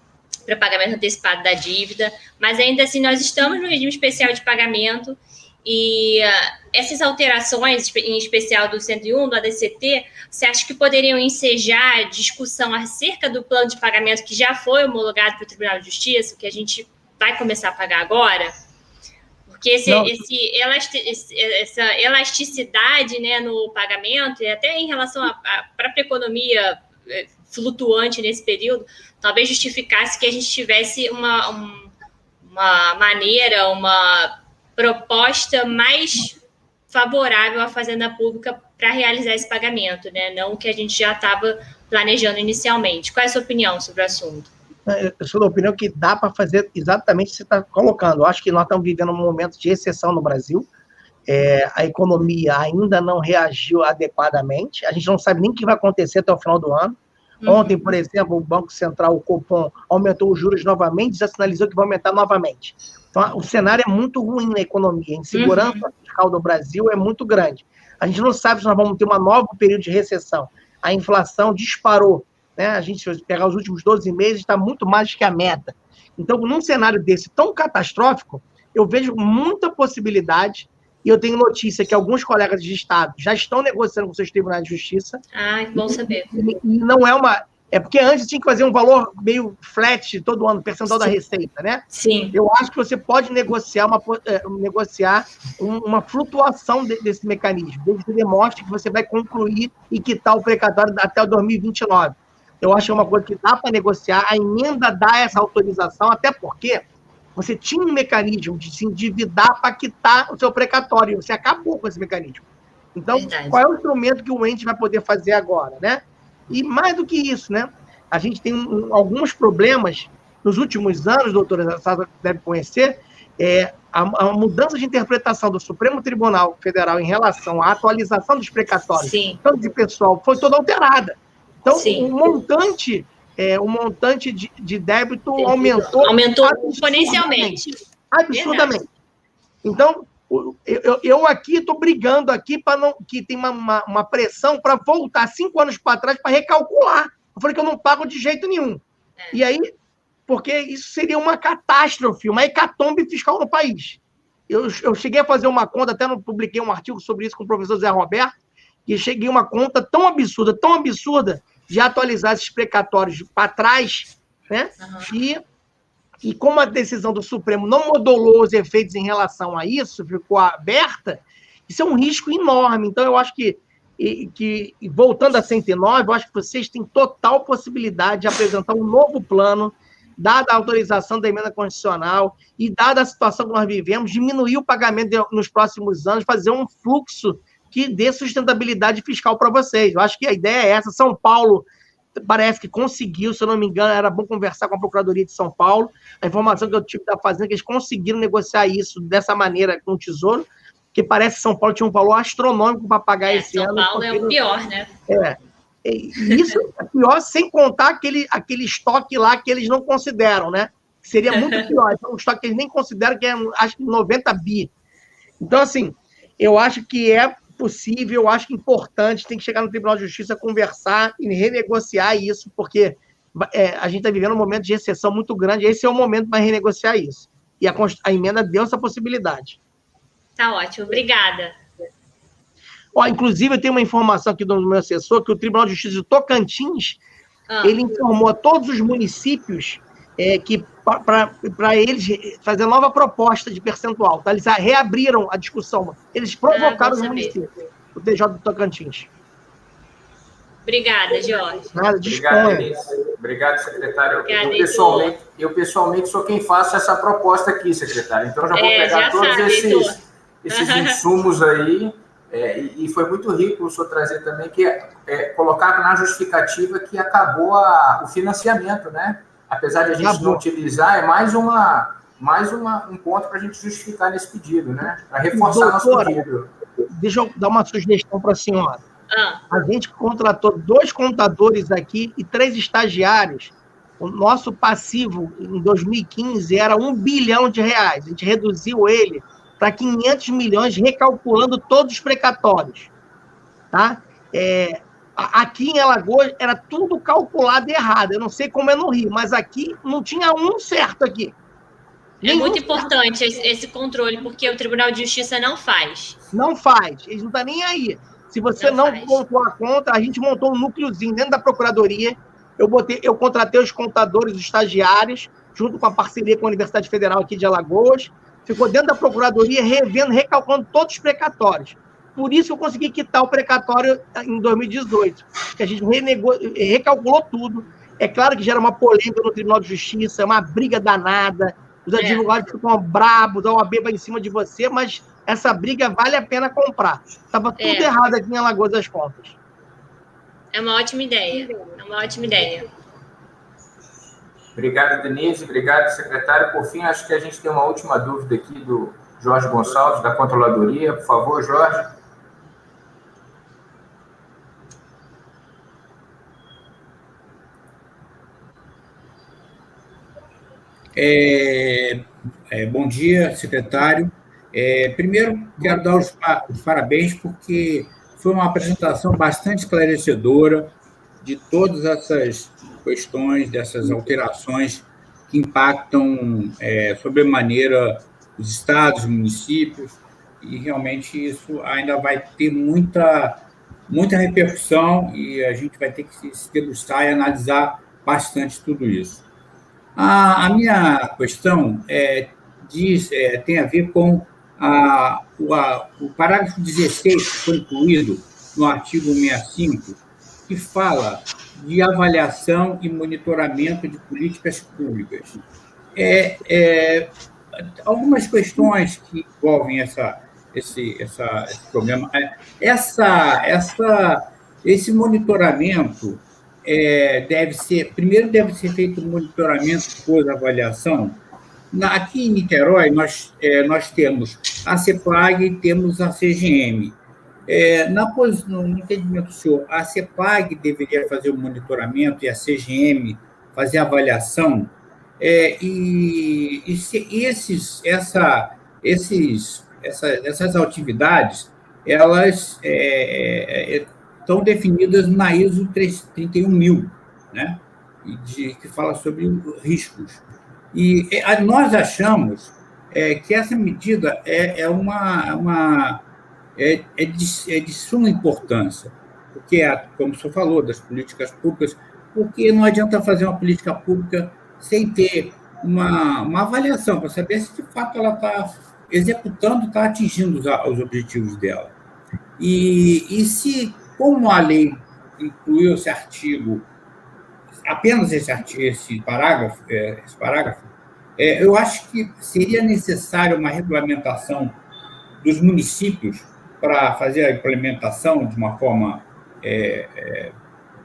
pagamento antecipado da dívida, mas ainda assim nós estamos no regime especial de pagamento e essas alterações, em especial do 101, do ADCT, você acha que poderiam ensejar a discussão acerca do plano de pagamento que já foi homologado para o Tribunal de Justiça, que a gente vai começar a pagar agora? Porque essa elasticidade, né, no pagamento, e até em relação à própria economia flutuante nesse período, talvez justificasse que a gente tivesse uma maneira, uma proposta mais favorável à Fazenda Pública para realizar esse pagamento, né? Não o que a gente já estava planejando inicialmente. Qual é a sua opinião sobre o assunto? Eu sou da opinião que dá para fazer exatamente o que você está colocando. Eu acho que nós estamos vivendo um momento de exceção no Brasil. A economia ainda não reagiu adequadamente. A gente não sabe nem o que vai acontecer até o final do ano. Ontem, por exemplo, o Banco Central, o Copom, aumentou os juros novamente, já sinalizou que vai aumentar novamente. Então, o cenário é muito ruim na economia. A insegurança fiscal do Brasil é muito grande. A gente não sabe se nós vamos ter um novo período de recessão. A inflação disparou, né? A gente, se pegar os últimos 12 meses, está muito mais que a meta. Então, num cenário desse tão catastrófico, eu vejo muita possibilidade, e eu tenho notícia que alguns colegas de Estado já estão negociando com seus tribunais de justiça. Ah, bom saber. E não é uma... É porque antes tinha que fazer um valor meio flat todo ano, percentual da receita, né? Sim. Eu acho que você pode negociar uma flutuação desse mecanismo, desde que demonstre que você vai concluir e quitar o precatório até o 2029. Eu acho que é uma coisa que dá para negociar, a emenda dá essa autorização, até porque você tinha um mecanismo de se endividar para quitar o seu precatório, você acabou com esse mecanismo. Então, verdade. Qual é o instrumento que o ente vai poder fazer agora, né? E mais do que isso, né? A gente tem alguns problemas nos últimos anos, doutora, a senhora deve conhecer, a mudança de interpretação do Supremo Tribunal Federal em relação à atualização dos precatórios, tanto de pessoal, foi toda alterada. Então, o montante de débito aumentou exponencialmente. Absurdamente. Verdade. Então, eu aqui estou brigando aqui para não que tem uma pressão para voltar 5 anos para trás para recalcular. Eu falei que eu não pago de jeito nenhum. E aí, porque isso seria uma catástrofe, uma hecatombe fiscal no país. Eu cheguei a fazer uma conta, até não publiquei um artigo sobre isso com o professor Zé Roberto, e cheguei a uma conta tão absurda, de atualizar esses precatórios para trás, né? E como a decisão do Supremo não modulou os efeitos em relação a isso, ficou aberta, isso é um risco enorme. Então, eu acho que voltando a 109, eu acho que vocês têm total possibilidade de apresentar um novo plano, dada a autorização da emenda constitucional e dada a situação que nós vivemos, diminuir o pagamento nos próximos anos, fazer um fluxo que dê sustentabilidade fiscal para vocês. Eu acho que a ideia é essa. São Paulo parece que conseguiu, se eu não me engano, era bom conversar com a Procuradoria de São Paulo. A informação que eu tive da Fazenda é que eles conseguiram negociar isso dessa maneira com o Tesouro, que parece que São Paulo tinha um valor astronômico para pagar esse ano. São Paulo é o pior, né? E isso é pior, sem contar aquele estoque lá que eles não consideram, né? Seria muito pior. Então, um estoque que eles nem consideram, que é, acho que 90 bi. Então, assim, eu acho que é possível, eu acho que é importante, tem que chegar no Tribunal de Justiça, conversar e renegociar isso, porque a gente está vivendo um momento de exceção muito grande, esse é o momento para renegociar isso. E a emenda deu essa possibilidade. Tá ótimo, obrigada. Inclusive, eu tenho uma informação aqui do meu assessor, que o Tribunal de Justiça de Tocantins, ele informou a todos os municípios que para eles fazer nova proposta de percentual. Tá? Eles reabriram a discussão. Eles provocaram os municípios, o TJ do Tocantins. Obrigada, Jorge. Nada, Obrigado, secretário. Obrigada, eu pessoalmente sou quem faça essa proposta aqui, secretário. Então, já vou pegar todos esses insumos aí. E foi muito rico o senhor trazer também, colocar na justificativa que acabou o financiamento, né? Apesar de a gente não utilizar, é mais um ponto para a gente justificar nesse pedido, né? Para reforçar nosso pedido. Deixa eu dar uma sugestão para a senhora. A gente contratou 2 contadores aqui e 3 estagiários. O nosso passivo em 2015 era R$1 bilhão. A gente reduziu ele para 500 milhões, recalculando todos os precatórios. Tá? Aqui em Alagoas era tudo calculado errado. Eu não sei como é no Rio, mas aqui não tinha um certo aqui. É muito importante esse controle, porque o Tribunal de Justiça não faz. Não faz. Eles não estão nem aí. Se você não montou a conta, a gente montou um núcleozinho dentro da Procuradoria. Eu contratei os contadores, os estagiários, junto com a parceria com a Universidade Federal aqui de Alagoas. Ficou dentro da Procuradoria, revendo, recalculando todos os precatórios. Por isso que eu consegui quitar o precatório em 2018, que a gente recalculou tudo. É claro que gera uma polêmica no Tribunal de Justiça, uma briga danada, os advogados ficam bravos, a OAB vai em cima de você, mas essa briga vale a pena comprar. Estava tudo errado aqui em Alagoas das Contas. É uma ótima ideia. Obrigado, Denise. Obrigado, secretário. Por fim, acho que a gente tem uma última dúvida aqui do Jorge Gonçalves, da Controladoria. Por favor, Jorge. Bom dia, secretário. Primeiro, quero dar os parabéns, porque foi uma apresentação bastante esclarecedora de todas essas questões, dessas alterações que impactam sobremaneira os estados, os municípios, e realmente isso ainda vai ter muita repercussão e a gente vai ter que se debruçar e analisar bastante tudo isso. A minha questão tem a ver com o parágrafo 16, que foi incluído no artigo 65, que fala de avaliação e monitoramento de políticas públicas. Algumas questões que envolvem esse problema. Esse monitoramento deve ser feito um monitoramento depois da avaliação. Aqui em Niterói, nós temos a CEPAG e temos a CGM. No entendimento do senhor, a CEPAG deveria fazer o monitoramento e a CGM fazer a avaliação, essas atividades, elas estão definidas na ISO 31000, né? Que fala sobre riscos. E nós achamos que essa medida é de suma importância, porque, como o senhor falou, das políticas públicas, porque não adianta fazer uma política pública sem ter uma avaliação, para saber se, de fato, ela está executando, está atingindo os objetivos dela. E se, como a lei incluiu esse artigo, apenas esse parágrafo, eu acho que seria necessário uma regulamentação dos municípios para fazer a implementação de uma forma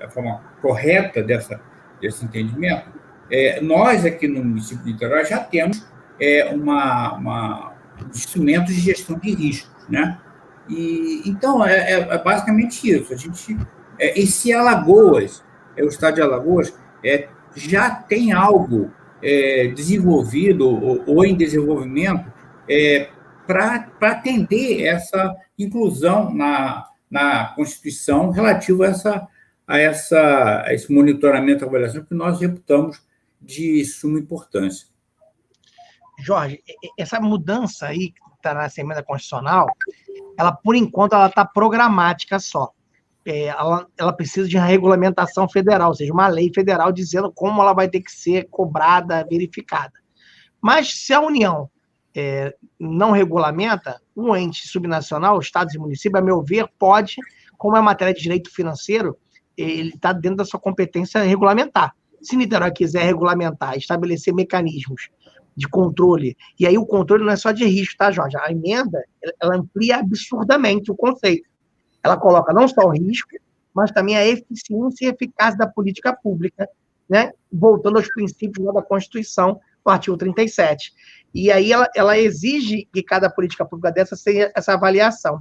da forma correta desse entendimento, nós aqui no município de Niterói já temos instrumentos de gestão de riscos, né? Então, basicamente isso. E se Alagoas, o estado de Alagoas, já tem algo desenvolvido ou em desenvolvimento para atender essa inclusão na Constituição relativo a esse monitoramento e avaliação que nós reputamos de suma importância. Jorge, essa mudança aí que está na emenda constitucional, ela, por enquanto, ela está programática só. Ela precisa de uma regulamentação federal, ou seja, uma lei federal dizendo como ela vai ter que ser cobrada, verificada. Mas se a União não regulamenta, um ente subnacional, estados e municípios, a meu ver, pode, como é matéria de direito financeiro, ele está dentro da sua competência regulamentar. Se Niterói quiser regulamentar, estabelecer mecanismos de controle, e aí o controle não é só de risco, tá, Jorge? A emenda, ela amplia absurdamente o conceito. Ela coloca não só o risco, mas também a eficiência e eficácia da política pública, né? Voltando aos princípios lá da Constituição, do artigo 37. E aí ela exige que cada política pública dessa tenha essa avaliação.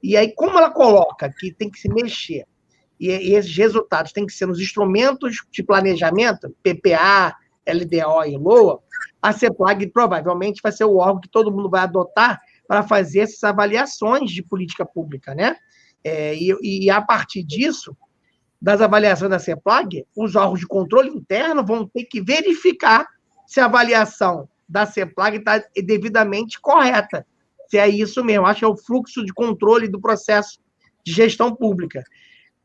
E aí, como ela coloca que tem que se mexer, e esses resultados têm que ser nos instrumentos de planejamento, PPA, LDO e LOA, a CEPLAG provavelmente vai ser o órgão que todo mundo vai adotar para fazer essas avaliações de política pública, né? E a partir disso, das avaliações da CEPLAG, os órgãos de controle interno vão ter que verificar se a avaliação da CEPLAG está devidamente correta, se é isso mesmo. Acho que é o fluxo de controle do processo de gestão pública.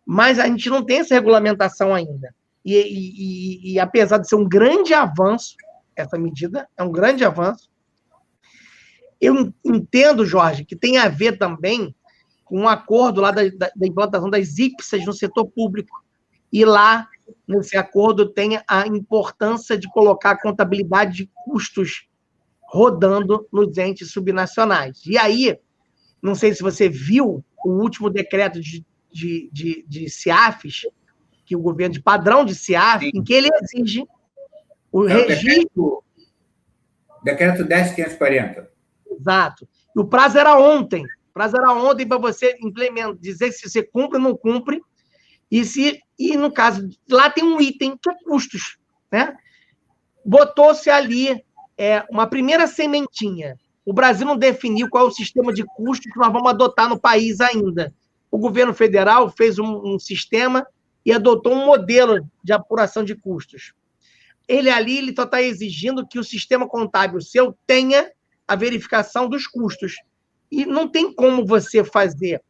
Mas a gente não tem essa regulamentação ainda. E apesar de ser um grande avanço, essa medida é um grande avanço, eu entendo, Jorge, que tem a ver também com um acordo lá da implantação das IPSAs no setor público. E lá, nesse acordo, tem a importância de colocar a contabilidade de custos rodando nos entes subnacionais. E aí, não sei se você viu o último decreto de CIAFs, que o governo de padrão de CIAF, em que ele exige o registro... Decreto 10.540. Exato. E o prazo era ontem. O prazo era ontem para você dizer se você cumpre ou não cumpre. E, no caso, lá tem um item que é custos, né? Botou-se ali uma primeira sementinha. O Brasil não definiu qual é o sistema de custos que nós vamos adotar no país ainda. O governo federal fez um sistema e adotou um modelo de apuração de custos. Ele só está exigindo que o sistema contábil seu tenha a verificação dos custos. E não tem como você fazer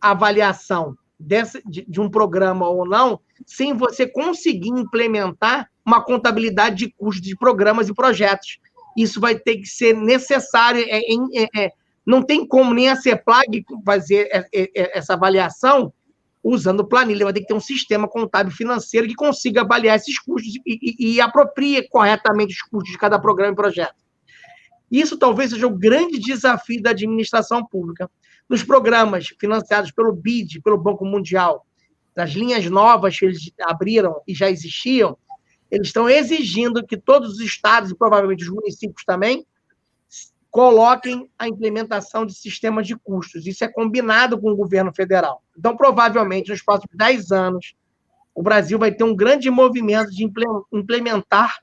a avaliação de um programa ou não sem você conseguir implementar uma contabilidade de custos de programas e projetos. Isso vai ter que ser necessário. Não tem como nem a CEPLAG fazer essa avaliação usando planilha. Vai ter que ter um sistema contábil financeiro que consiga avaliar esses custos e aproprie corretamente os custos de cada programa e projeto. Isso talvez seja o grande desafio da administração pública. Nos programas financiados pelo BID, pelo Banco Mundial, nas linhas novas que eles abriram e já existiam, eles estão exigindo que todos os estados, e provavelmente os municípios também, coloquem a implementação de sistemas de custos. Isso é combinado com o governo federal. Então, provavelmente, nos próximos 10 anos, o Brasil vai ter um grande movimento de implementar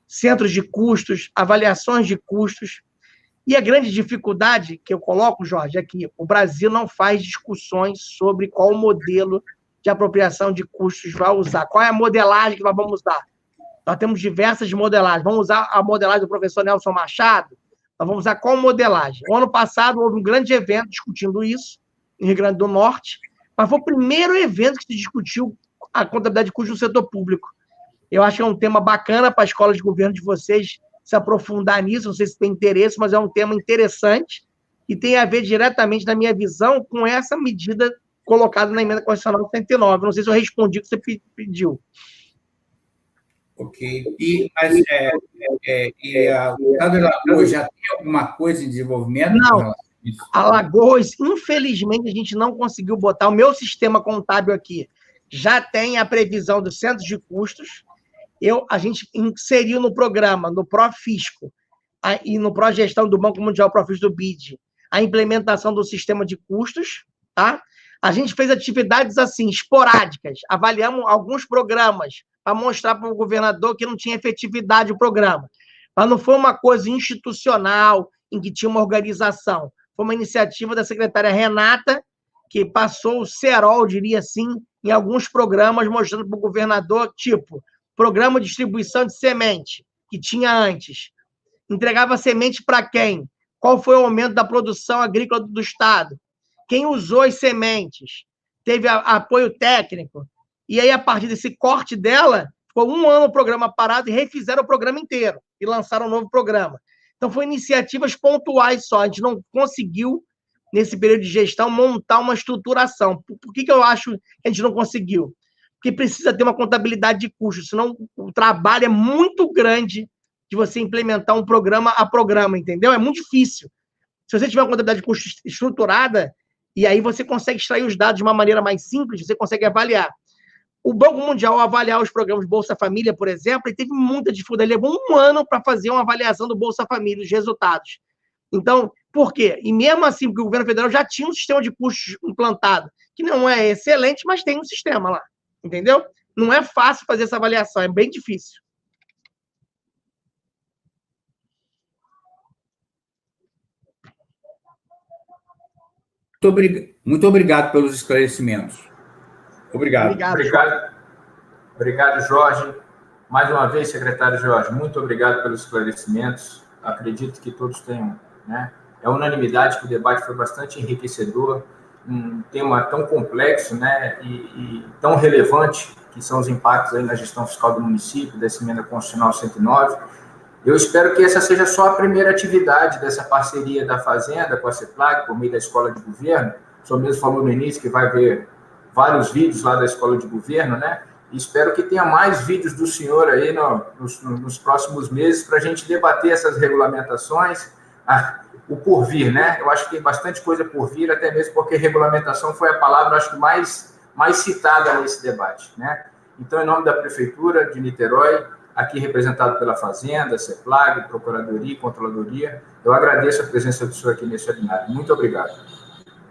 centros de custos, avaliações de custos. E a grande dificuldade que eu coloco, Jorge, é que o Brasil não faz discussões sobre qual modelo de apropriação de custos vai usar, qual é a modelagem que nós vamos usar. Nós temos diversas modelagens. Vamos usar a modelagem do professor Nelson Machado? Nós vamos usar qual modelagem? O ano passado houve um grande evento discutindo isso, em Rio Grande do Norte, mas foi o primeiro evento que se discutiu a contabilidade de custos no setor público. Eu acho que é um tema bacana para a escola de governo de vocês se aprofundar nisso, não sei se tem interesse, mas é um tema interessante e tem a ver diretamente, na minha visão, com essa medida colocada na emenda constitucional 109. Não sei se eu respondi o que você pediu. Ok. Mas o Estado de Alagoas já tem alguma coisa em desenvolvimento? Não. Alagoas, infelizmente, a gente não conseguiu botar o meu sistema contábil aqui, já tem a previsão dos centros de custos. A gente inseriu no programa, no Profisco, e no Progestão do Banco Mundial Profisco do BID, a implementação do sistema de custos, tá? A gente fez atividades assim, esporádicas, avaliamos alguns programas para mostrar para o governador que não tinha efetividade o programa. Mas não foi uma coisa institucional, em que tinha uma organização. Foi uma iniciativa da secretária Renata, que passou o cerol, diria assim, em alguns programas, mostrando para o governador, tipo, programa de distribuição de semente, que tinha antes. Entregava semente para quem? Qual foi o aumento da produção agrícola do Estado? Quem usou as sementes? Teve apoio técnico? E aí, a partir desse corte dela, ficou 1 ano o programa parado e refizeram o programa inteiro e lançaram um novo programa. Então, foram iniciativas pontuais só. A gente não conseguiu, nesse período de gestão, montar uma estruturação. Por que eu acho que a gente não conseguiu? Porque precisa ter uma contabilidade de custos, senão o trabalho é muito grande de você implementar um programa a programa, entendeu? É muito difícil. Se você tiver uma contabilidade de custos estruturada, e aí você consegue extrair os dados de uma maneira mais simples, você consegue avaliar. O Banco Mundial, ao avaliar os programas Bolsa Família, por exemplo, ele teve muita dificuldade. Ele levou 1 ano para fazer uma avaliação do Bolsa Família, os resultados. Então, por quê? E mesmo assim, porque o governo federal já tinha um sistema de custos implantado, que não é excelente, mas tem um sistema lá. Entendeu? Não é fácil fazer essa avaliação, é bem difícil. Muito obrigado pelos esclarecimentos. Obrigado. Obrigado, Jorge. Mais uma vez, secretário Jorge, muito obrigado pelos esclarecimentos. Acredito que todos tenham, né? É unanimidade que o debate foi bastante enriquecedor, um tema tão complexo, né, e tão relevante, que são os impactos aí na gestão fiscal do município, dessa emenda constitucional 109. Eu espero que essa seja só a primeira atividade dessa parceria da Fazenda com a CEPLAG, por meio da Escola de Governo. O senhor mesmo falou no início que vai ver vários vídeos lá da Escola de Governo, né? E espero que tenha mais vídeos do senhor aí nos próximos meses para a gente debater essas regulamentações, o porvir, né? Eu acho que tem bastante coisa por vir, até mesmo porque regulamentação foi a palavra, acho que mais citada nesse debate, né? Então, em nome da Prefeitura de Niterói, aqui representado pela Fazenda, CEPLAG, Procuradoria e Controladoria, eu agradeço a presença do senhor aqui nesse webinar. Muito obrigado.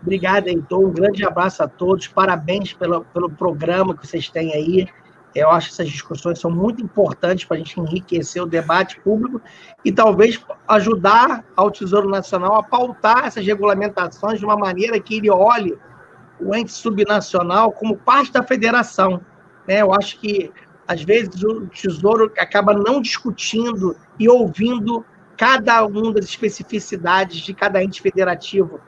Obrigado, Heitor. Um grande abraço a todos. Parabéns pelo programa que vocês têm aí. Eu acho que essas discussões são muito importantes para a gente enriquecer o debate público e talvez ajudar ao Tesouro Nacional a pautar essas regulamentações de uma maneira que ele olhe o ente subnacional como parte da federação, né? Eu acho que, às vezes, o Tesouro acaba não discutindo e ouvindo cada uma das especificidades de cada ente federativo.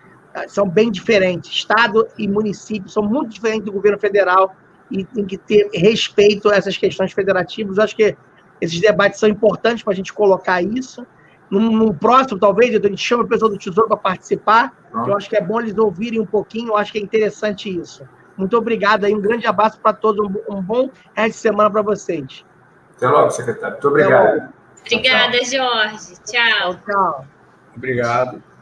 São bem diferentes. Estado e município são muito diferentes do governo federal e tem que ter respeito a essas questões federativas. Eu acho que esses debates são importantes para a gente colocar isso. No próximo, talvez, a gente chama o pessoal do Tesouro para participar, que eu acho que é bom eles ouvirem um pouquinho, eu acho que é interessante isso. Muito obrigado aí, um grande abraço para todos, um bom resto de semana para vocês. Até logo, secretário. Muito obrigado. Obrigada, Jorge. Tchau. Tchau. Obrigado.